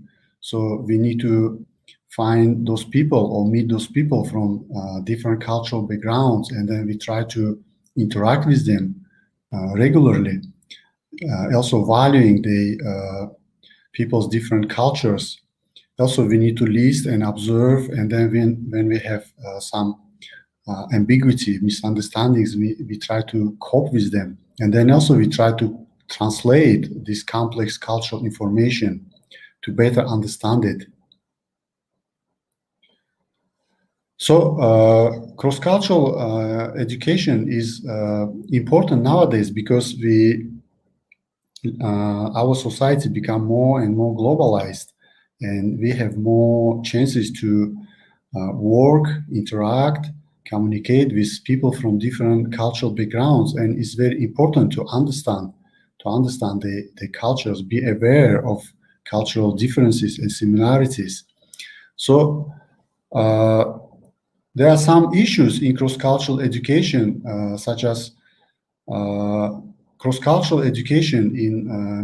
[SPEAKER 6] So we need to find those people or meet those people from different cultural backgrounds, and then we try to interact with them regularly. Also valuing the people's different cultures. Also, we need to list and observe, and then when we have some ambiguity, misunderstandings, we try to cope with them. And then also we try to translate this complex cultural information to better understand it. So cross-cultural education is important nowadays because our society become more and more globalized, and we have more chances to work, interact, communicate with people from different cultural backgrounds, and it's very important to understand the cultures, be aware of cultural differences and similarities. So there are some issues in cross-cultural education, such as cross-cultural education in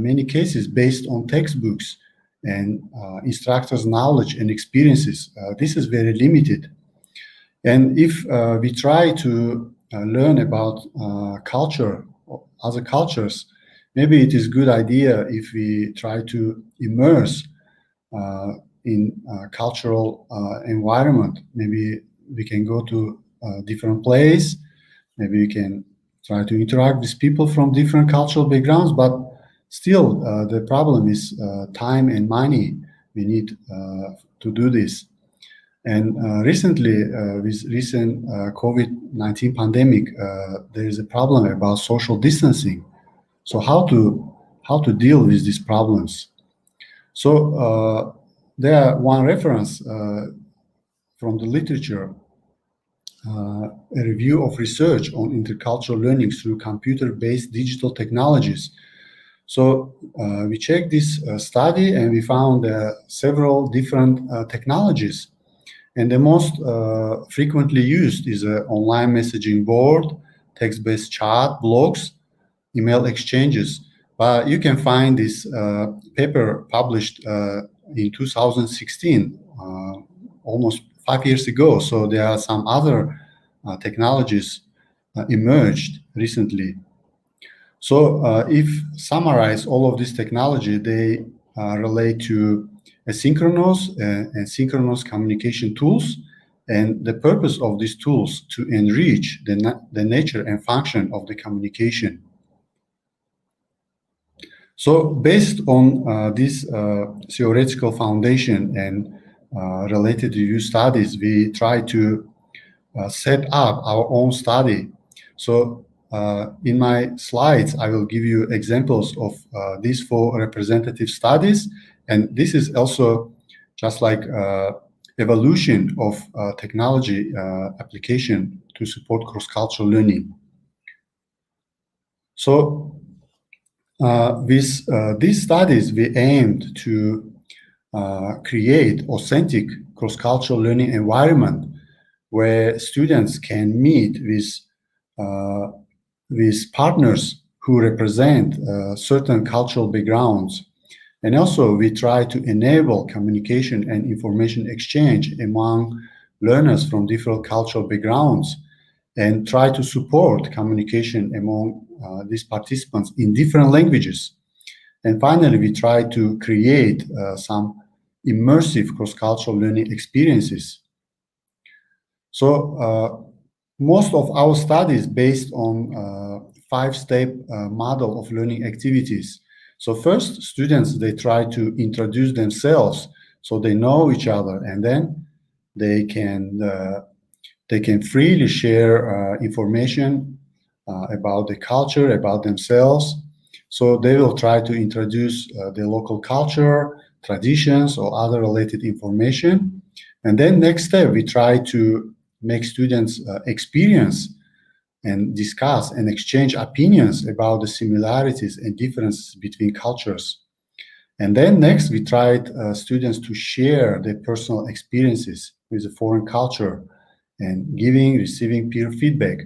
[SPEAKER 6] many cases based on textbooks and instructors' knowledge and experiences. This is very limited. And if we try to learn about culture, other cultures, maybe it is a good idea if we try to immerse in cultural environment. Maybe we can go to a different place, maybe we can try to interact with people from different cultural backgrounds, but still the problem is time and money we need to do this. And recently, with recent COVID-19 pandemic, there is a problem about social distancing. So how to deal with these problems? So there are one reference from the literature, a review of research on intercultural learning through computer-based digital technologies. So we checked this study and we found several different technologies. And the most frequently used is an online messaging board, text-based chat, blogs, email exchanges. But you can find this paper published in 2016, almost 5 years ago. So there are some other technologies emerged recently. So if summarize all of this technology, they relate to asynchronous and synchronous communication tools, and the purpose of these tools to enrich the nature and function of the communication. So based on this theoretical foundation and related to use studies, we try to set up our own study. So in my slides, I will give you examples of these 4 representative studies. And this is also just like evolution of technology application to support cross-cultural learning. So with these studies, we aimed to create authentic cross-cultural learning environment where students can meet with partners who represent certain cultural backgrounds. And also we try to enable communication and information exchange among learners from different cultural backgrounds and try to support communication among these participants in different languages. And finally, we try to create some immersive cross-cultural learning experiences. So most of our studies based on 5-step model of learning activities. So first, students, they try to introduce themselves so they know each other, and then they can freely share information about the culture, about themselves. So they will try to introduce the local culture, traditions, or other related information. And then next step, we try to make students experience and discuss and exchange opinions about the similarities and differences between cultures. And then next, we tried students to share their personal experiences with the foreign culture and giving, receiving peer feedback.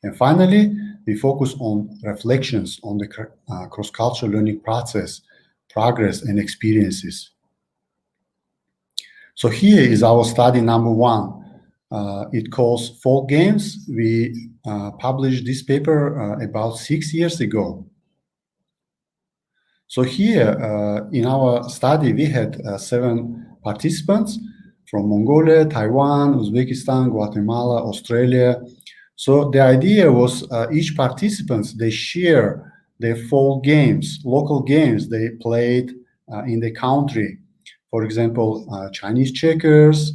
[SPEAKER 6] And finally, we focus on reflections on the cross-cultural learning process, progress, and experiences. So here is our study number 1. It calls Folk Games. We published this paper about 6 years ago. So here in our study, we had 7 participants from Mongolia, Taiwan, Uzbekistan, Guatemala, Australia. So the idea was each participant, they share their fall games, local games they played in the country. For example, Chinese checkers,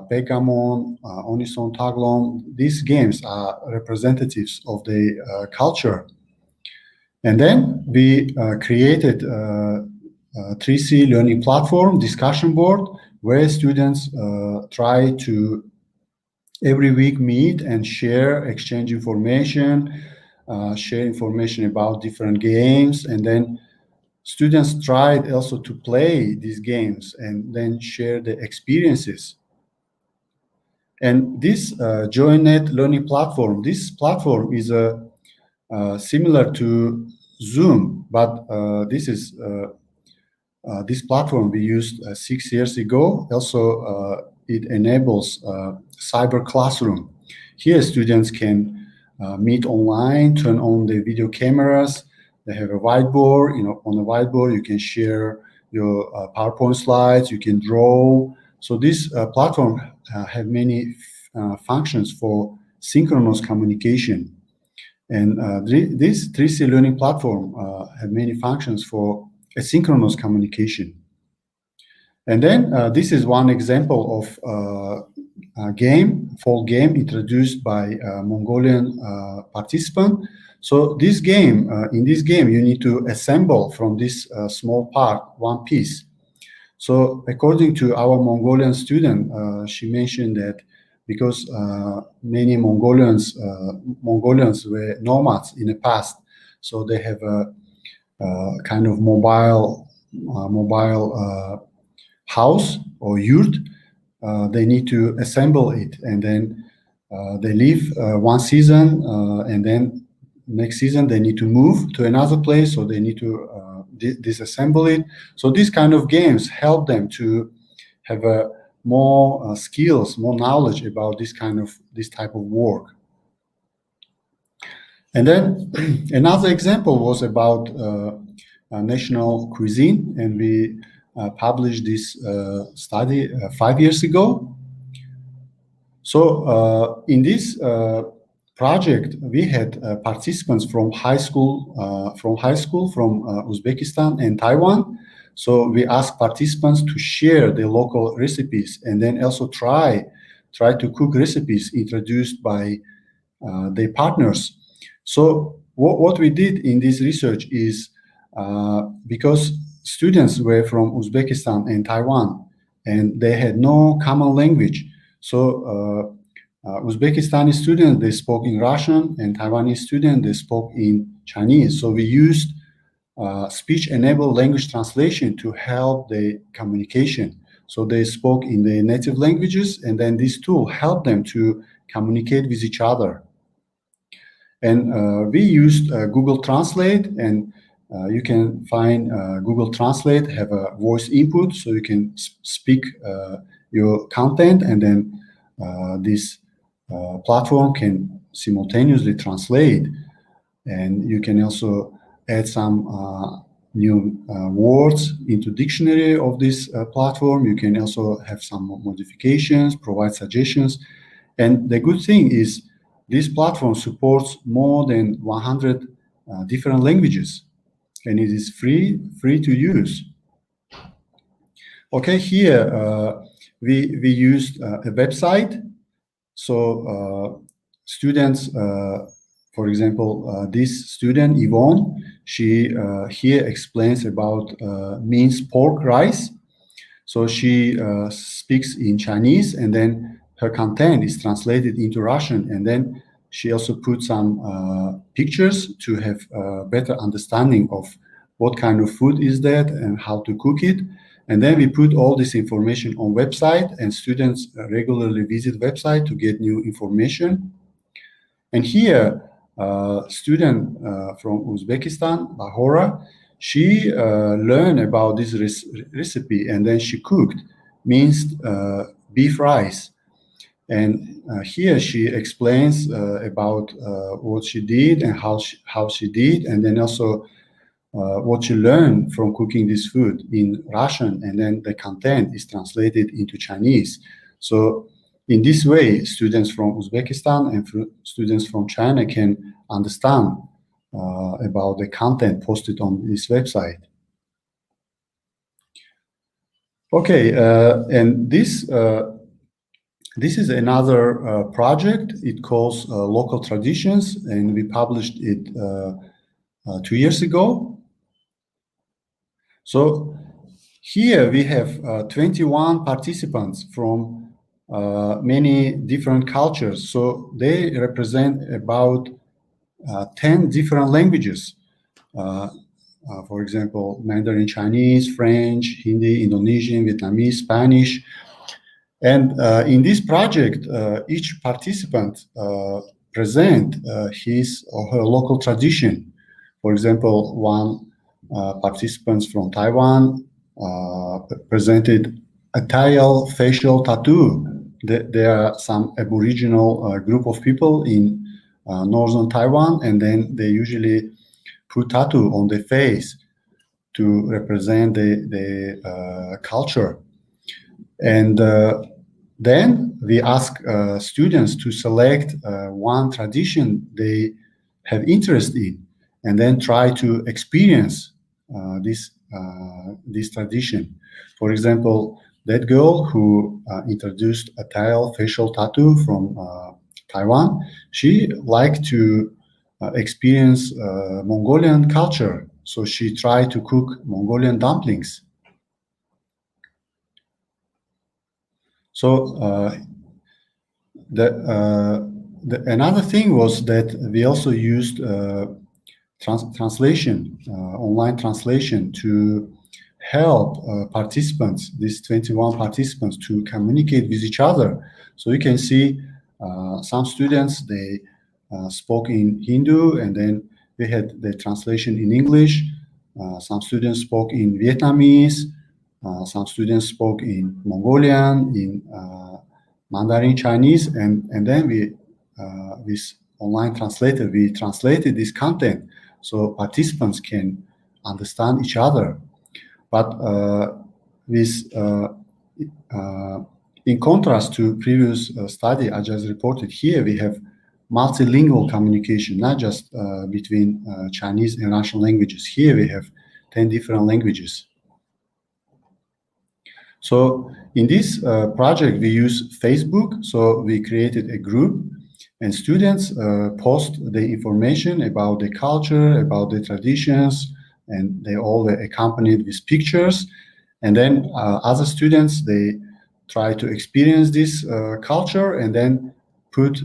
[SPEAKER 6] backgammon, Onison Taglong. These games are representatives of the culture. And then we created a 3C learning platform discussion board where students try to every week meet and share, exchange information, share information about different games, and then students tried also to play these games and then share the experiences. And this Joynet learning platform, this platform is similar to Zoom, but this platform we used 6 years ago. Also, it enables cyber classroom. Here, students can meet online, turn on the video cameras. They have a whiteboard. On the whiteboard, you can share your PowerPoint slides. You can draw. So this platform have many functions for synchronous communication. And this 3C learning platform have many functions for asynchronous communication. And then this is one example of a game, fall game introduced by a Mongolian participant. So this game, in this game, you need to assemble from this small part one piece. So according to our Mongolian student, she mentioned that because many Mongolians were nomads in the past, so they have a kind of mobile house or yurt. They need to assemble it, and then they live one season, and then next season they need to move to another place, so they need to disassemble it. So these kind of games help them to have more skills, more knowledge about this type of work. And then another example was about national cuisine, and we published this study 5 years ago. So in this project, we had participants from high school from Uzbekistan and Taiwan. So we asked participants to share their local recipes, and then also try to cook recipes introduced by their partners. So what we did in this research is because students were from Uzbekistan and Taiwan, and they had no common language. So Uzbekistani students, they spoke in Russian, and Taiwanese students, they spoke in Chinese. So we used speech-enabled language translation to help the communication. So they spoke in their native languages, and then this tool helped them to communicate with each other. And we used Google Translate, and you can find Google Translate have a voice input, so you can speak your content, and then this platform can simultaneously translate. And you can also add some new words into dictionary of this platform. You can also have some modifications, provide suggestions. And the good thing is this platform supports more than 100 different languages, and it is free to use. Okay, here we used a website. So students, for example, this student Yvonne, she here explains about minced pork rice. So she speaks in Chinese, and then her content is translated into Russian, and then she also put some pictures to have a better understanding of what kind of food is that and how to cook it. And then we put all this information on website, and students regularly visit website to get new information. And here, student from Uzbekistan, Bahora, she learned about this recipe, and then she cooked minced beef rice. And here she explains about what she did and how she did, and then also what you learn from cooking this food in Russian, and then the content is translated into Chinese. So in this way, students from Uzbekistan and students from China can understand about the content posted on this website. Okay, and this is another project. It calls Local Traditions, and we published it 2 years ago. So here we have 21 participants from many different cultures. So they represent about 10 different languages. For example, Mandarin Chinese, French, Hindi, Indonesian, Vietnamese, Spanish. And in this project, each participant present his or her local tradition. For example, one participants from Taiwan presented a tile facial tattoo. There are some Aboriginal group of people in northern Taiwan, and then they usually put tattoo on their face to represent the culture. And then we ask students to select one tradition they have interest in, and then try to experience this tradition. For example, that girl who introduced a tile facial tattoo from Taiwan, she liked to experience Mongolian culture. So she tried to cook Mongolian dumplings. So another thing was that we also used translation, online translation, to help participants, these 21 participants, to communicate with each other. So you can see some students, they spoke in Hindu, and then we had the translation in English. Some students spoke in Vietnamese. Some students spoke in Mongolian, in Mandarin Chinese, and then we, with online translator, we translated this content so participants can understand each other. But in contrast to previous study I just reported, here we have multilingual communication, not just between Chinese and Russian languages. Here we have 10 different languages. So in this project, we use Facebook. So we created a group, and students post the information about the culture, about the traditions, and they all were accompanied with pictures. And then other students, they try to experience this culture and then put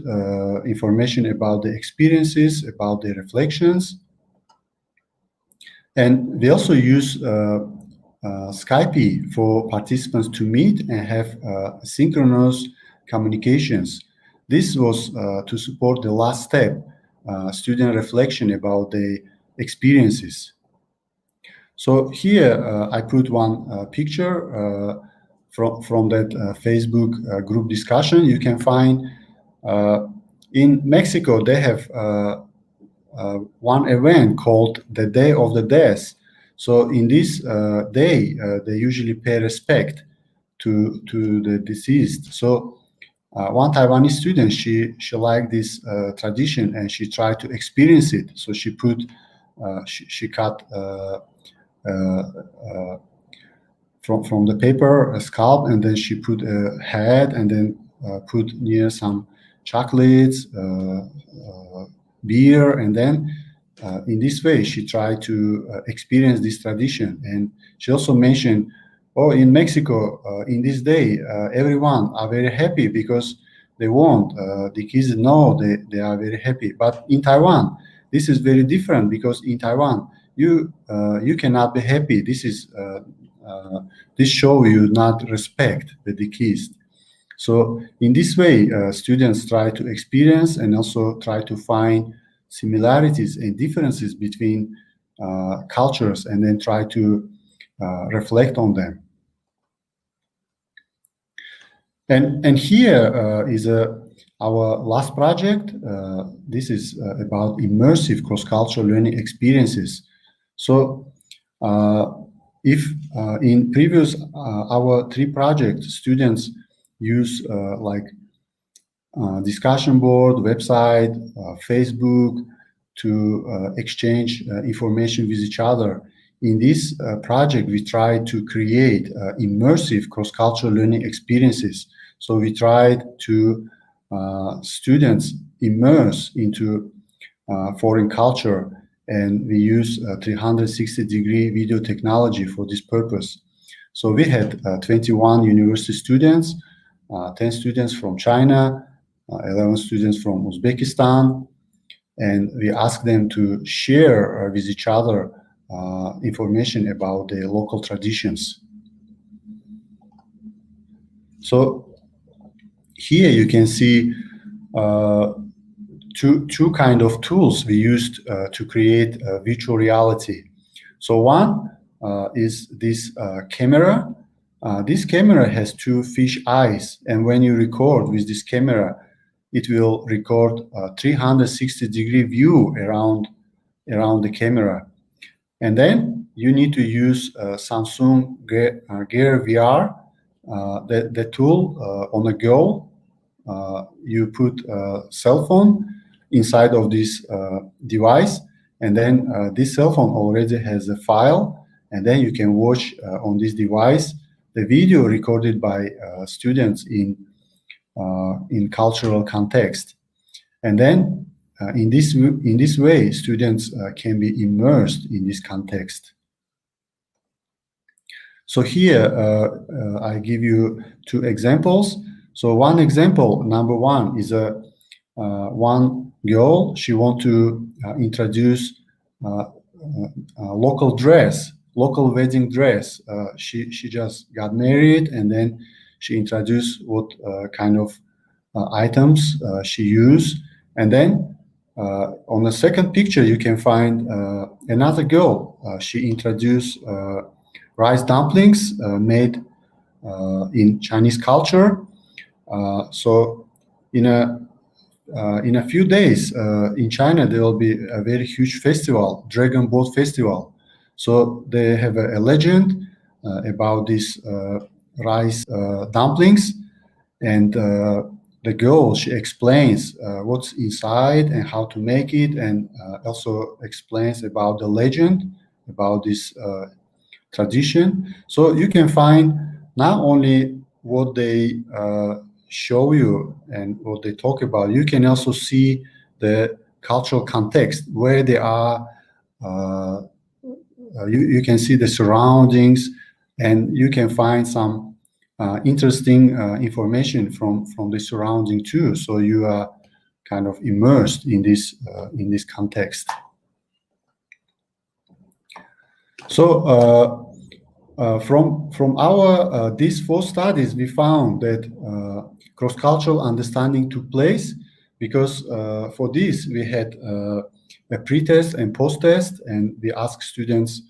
[SPEAKER 6] information about the experiences, about the reflections. And we also use Skype for participants to meet and have synchronous communications. This was to support the last step, student reflection about the experiences. So here I put one picture from that Facebook group discussion. You can find in Mexico, they have one event called the Day of the Dead. So in this day, they usually pay respect to the deceased. So one Taiwanese student, she liked this tradition and she tried to experience it. So she put, she cut from the paper a scalp, and then she put a head, and then put near some chocolates, beer, and then in this way she tried to experience this tradition. And she also mentioned, oh, in Mexico in this day everyone are very happy because they want the kids know they are very happy. But in Taiwan this is very different, because in Taiwan you cannot be happy. This is this show you not respect the deceased. So in this way, students try to experience and also try to find similarities and differences between cultures, and then try to reflect on them. And here is our last project. This is about immersive cross-cultural learning experiences. So if in previous our 3 projects, students use like discussion board, website, Facebook to exchange information with each other. In this project, we tried to create immersive cross-cultural learning experiences. So we tried to students immerse into foreign culture, and we use 360-degree video technology for this purpose. So we had 21 university students, 10 students from China, 11 students from Uzbekistan, and we asked them to share with each other information about their local traditions. So here you can see two kind of tools we used to create virtual reality. So one is this camera. This camera has 2 fish eyes, and when you record with this camera, it will record a 360-degree view around the camera. And then you need to use Samsung Gear VR, the tool on a go. You put a cell phone inside of this device, and then this cell phone already has a file, and then you can watch on this device the video recorded by students in cultural context. And then in this way, students can be immersed in this context. So here I give you 2 examples. So one example, number 1, is a one girl. She wants to introduce local dress, local wedding dress. She just got married, and then she introduced what kind of items she used. And then on the second picture, you can find another girl. She introduced rice dumplings made in Chinese culture. So in a few days in China, there will be a very huge festival, Dragon Boat Festival. So they have a legend about these rice dumplings, and the girl, she explains what's inside and how to make it, and also explains about the legend about this tradition. So you can find not only what they show you and what they talk about, you can also see the cultural context where they are. You can see the surroundings, and you can find some interesting information from the surrounding too. So you are kind of immersed in this context. So from our these 4 studies, we found that cross-cultural understanding took place because for this we had a pre-test and post-test, and we asked students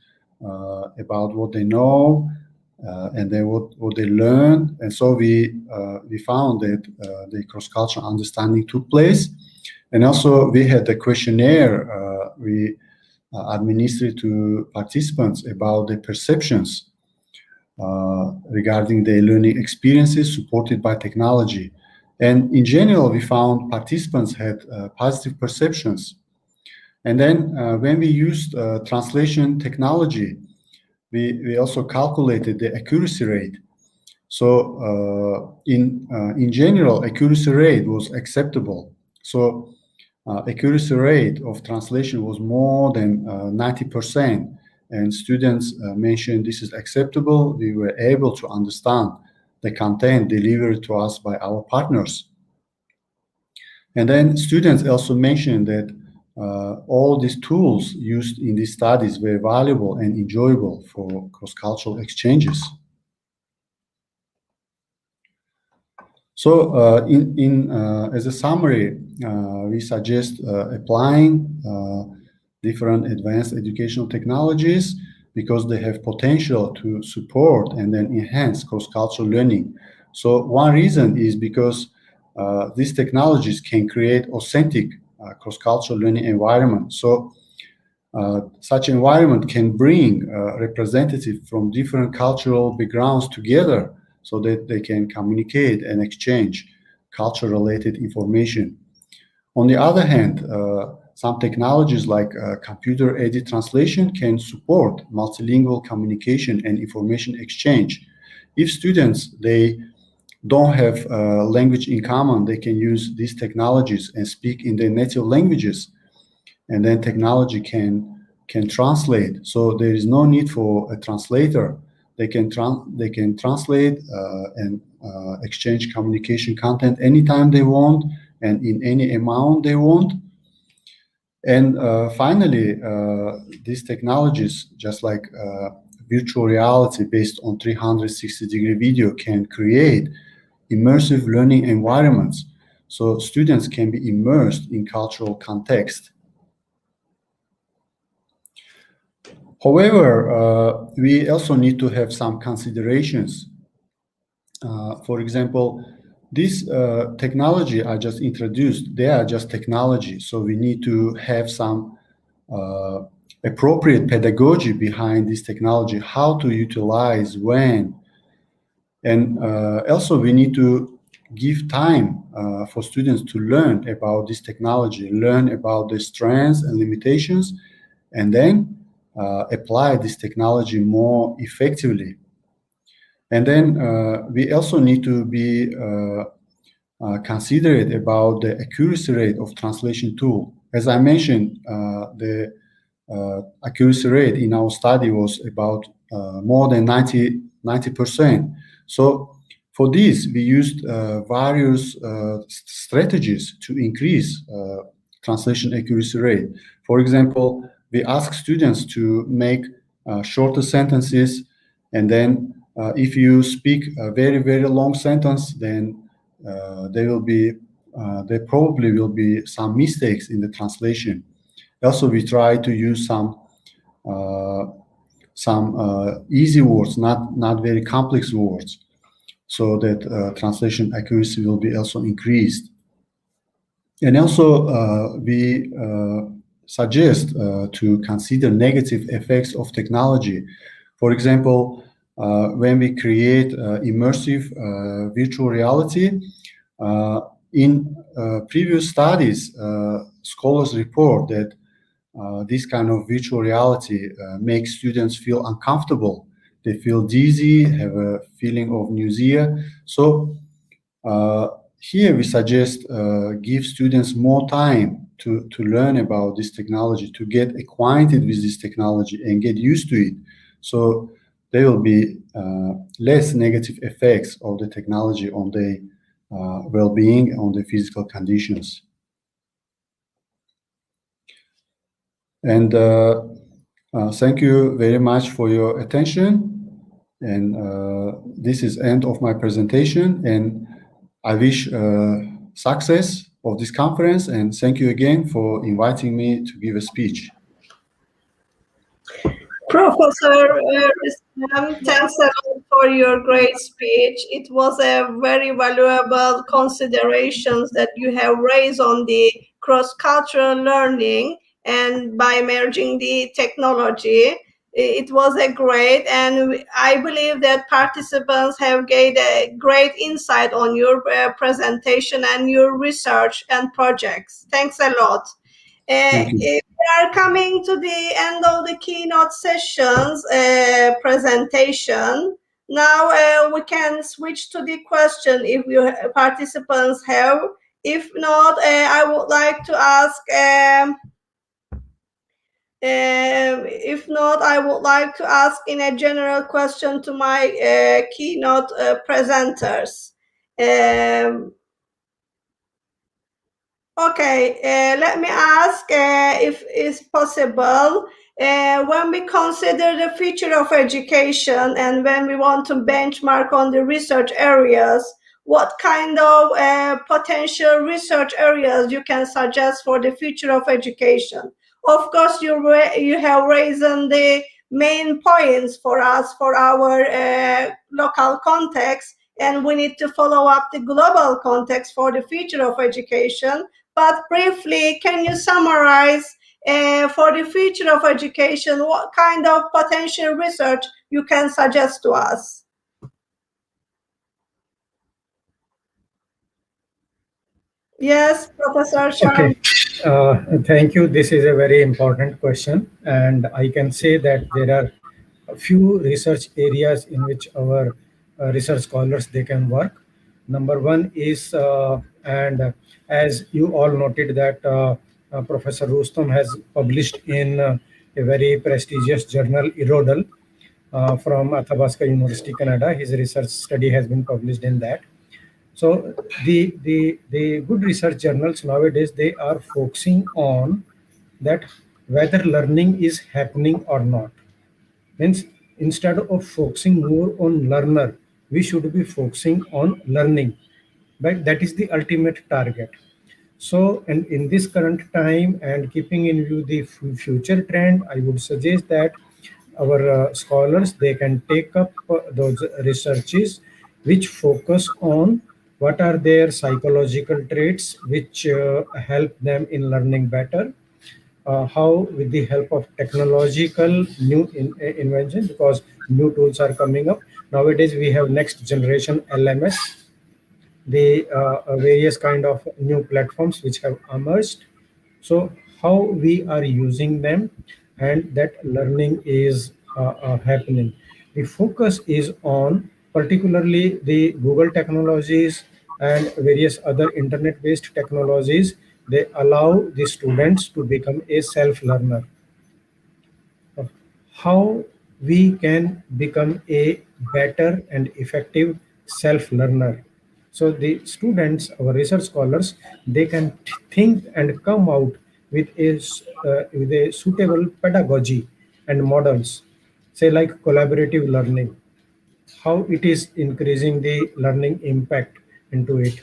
[SPEAKER 6] about what they know and then what they learned, and so we found that the cross-cultural understanding took place. And also we had a questionnaire we administered to participants about their perceptions regarding their learning experiences supported by technology. And in general, we found participants had positive perceptions. And then when we used translation technology, we also calculated the accuracy rate. So in general, accuracy rate was acceptable. So accuracy rate of translation was more than 90%, and students mentioned this is acceptable. We were able to understand the content delivered to us by our partners. And then students also mentioned that all these tools used in these studies were valuable and enjoyable for cross-cultural exchanges. So as a summary, we suggest applying different advanced educational technologies because they have potential to support and then enhance cross-cultural learning. So one reason is because these technologies can create authentic cross-cultural learning environment. So such environment can bring representatives from different cultural backgrounds together so that they can communicate and exchange culture-related information. On the other hand, some technologies like computer-aided translation can support multilingual communication and information exchange. If students, they don't have language in common, they can use these technologies and speak in their native languages, and then technology can translate. So there is no need for a translator. They can translate and exchange communication content anytime they want and in any amount they want. And finally, these technologies, just like virtual reality based on 360-degree video, can create immersive learning environments, so students can be immersed in cultural context. However, we also need to have some considerations. For example, this technology I just introduced, they are just technology, so we need to have some appropriate pedagogy behind this technology, how to utilize, when. And also we need to give time for students to learn about this technology, learn about the strengths and limitations, and then apply this technology more effectively. And then we also need to be considerate about the accuracy rate of translation tool. As I mentioned, the accuracy rate in our study was about more than 90%. So for this, we used various strategies to increase translation accuracy rate. For example, we asked students to make shorter sentences, and then if you speak a very, very long sentence, then there probably will be some mistakes in the translation. Also, we try to use some easy words, not very complex words, so that translation accuracy will be also increased. And also, we suggest to consider negative effects of technology. For example, when we create immersive virtual reality, in previous studies, scholars report that this kind of virtual reality makes students feel uncomfortable. They feel dizzy, have a feeling of nausea. So here we suggest give students more time to learn about this technology, to get acquainted with this technology and get used to it. So there will be less negative effects of the technology on their well-being, on the physical conditions. And thank you very much for your attention. And this is end of my presentation. And I wish success of this conference. And thank you again for inviting me to give a speech.
[SPEAKER 1] Professor Rustam, thanks a lot for your great speech. It was a very valuable considerations that you have raised on the cross-cultural learning, and by merging the technology. It was a great, and I believe that participants have gained a great insight on your presentation and your research and projects. Thanks a lot. We are coming to the end of the keynote sessions presentation. Now we can switch to the question if you participants have. If not, I would like to ask. If not, I would like to ask in a general question to my keynote presenters. Okay, let me ask if it's possible, when we consider the future of education and when we want to benchmark on the research areas, what kind of potential research areas you can suggest for the future of education? Of course, you have raised the main points for us for our local context, and we need to follow up the global context for the future of education. But briefly, can you summarize for the future of education, what kind of potential research you can suggest to us? Yes, Professor Sharma.
[SPEAKER 5] Okay, thank you. This is a very important question, and I can say that there are a few research areas in which our research scholars they can work. Number one is, and as you all noted that Professor Rustam has published in a very prestigious journal, Irodal, from Athabasca University, Canada. His research study has been published in that. So the good research journals nowadays they are focusing on that whether learning is happening or not. Means instead of focusing more on learner, we should be focusing on learning. But that is the ultimate target. So, and in this current time and keeping in view the future trend, I would suggest that our scholars they can take up those researches which focus on what are their psychological traits which help them in learning better, how with the help of technological new invention, because new tools are coming up nowadays. We have next generation LMS, the various kind of new platforms which have emerged. So how we are using them and that learning is happening. The focus is on particularly the Google technologies and various other internet-based technologies. They allow the students to become a self-learner. How we can become a better and effective self-learner. So the students, our research scholars, they can think and come out with a suitable pedagogy and models, say like collaborative learning, how it is increasing the learning impact into it,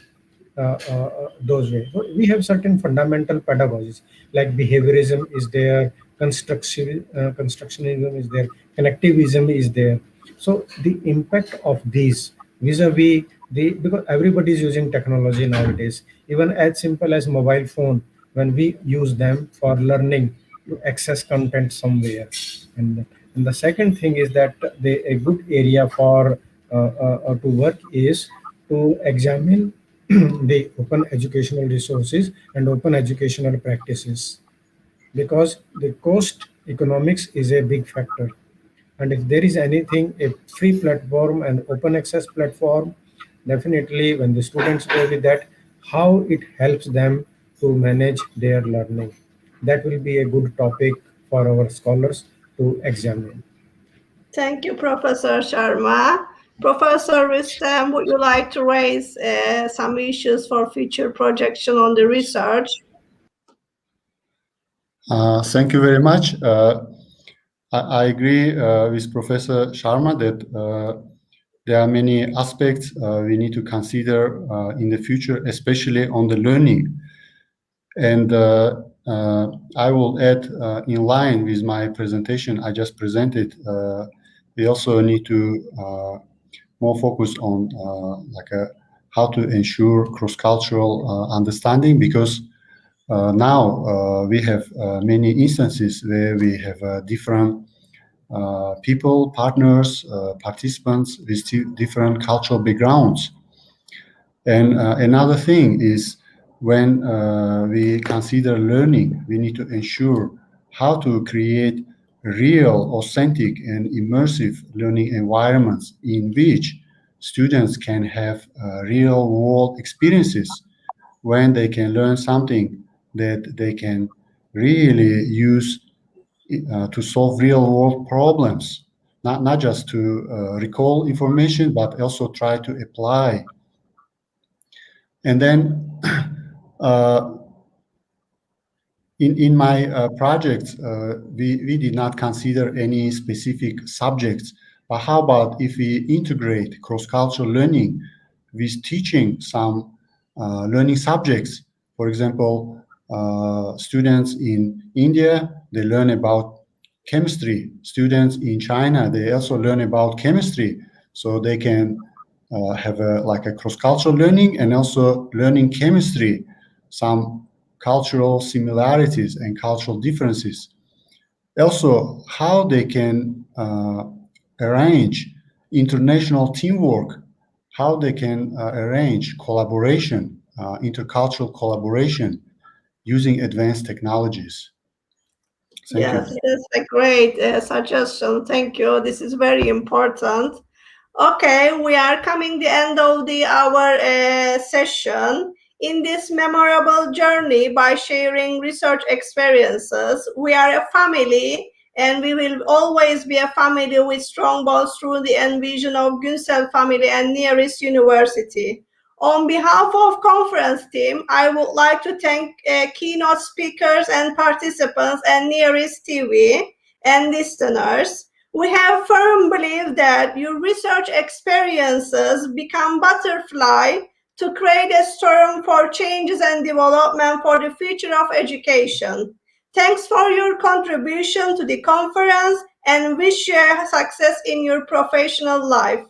[SPEAKER 5] those ways. So we have certain fundamental pedagogies like behaviorism is there, constructionism is there, connectivism is there. So the impact of these vis-a-vis the, because everybody is using technology nowadays, even as simple as mobile phone, when we use them for learning to access content somewhere. And the second thing is that a good area for to work is to examine the open educational resources and open educational practices, because the cost economics is a big factor. And if there is anything, a free platform and open access platform, definitely when the students go with that, how it helps them to manage their learning. That will be a good topic for our scholars to examine.
[SPEAKER 1] Thank you, Professor Sharma. Professor Rustam, would you like to raise some issues for future projection on the research?
[SPEAKER 6] Thank you very much. I agree with Professor Sharma that there are many aspects we need to consider in the future, especially on the learning. And I will add, in line with my presentation I just presented, we also need to more focus on how to ensure cross-cultural understanding, because now we have many instances where we have different people, partners, participants with different cultural backgrounds. And another thing is, when we consider learning, we need to ensure how to create real, authentic, and immersive learning environments in which students can have real world experiences, when they can learn something that they can really use to solve real world problems, not just to recall information, but also try to apply. And then in my projects, we did not consider any specific subjects, but how about if we integrate cross-cultural learning with teaching some learning subjects? For example, students in India, they learn about chemistry. Students in China, they also learn about chemistry. So they can have a cross-cultural learning and also learning chemistry, some cultural similarities and cultural differences. Also, how they can arrange international teamwork, how they can arrange collaboration, intercultural collaboration using advanced technologies. Thank
[SPEAKER 1] Yes,
[SPEAKER 6] you.
[SPEAKER 1] that's a great suggestion. Thank you. This is very important. Okay, we are coming the end of our session. In this memorable journey by sharing research experiences, we are a family, and we will always be a family with strong bonds through the envision of Günsel family and nearest university. On behalf of conference team, I would like to thank keynote speakers and participants and nearest TV and listeners. We have firm belief that your research experiences become butterfly to create a storm for changes and development for the future of education. Thanks for your contribution to the conference and wish you success in your professional life.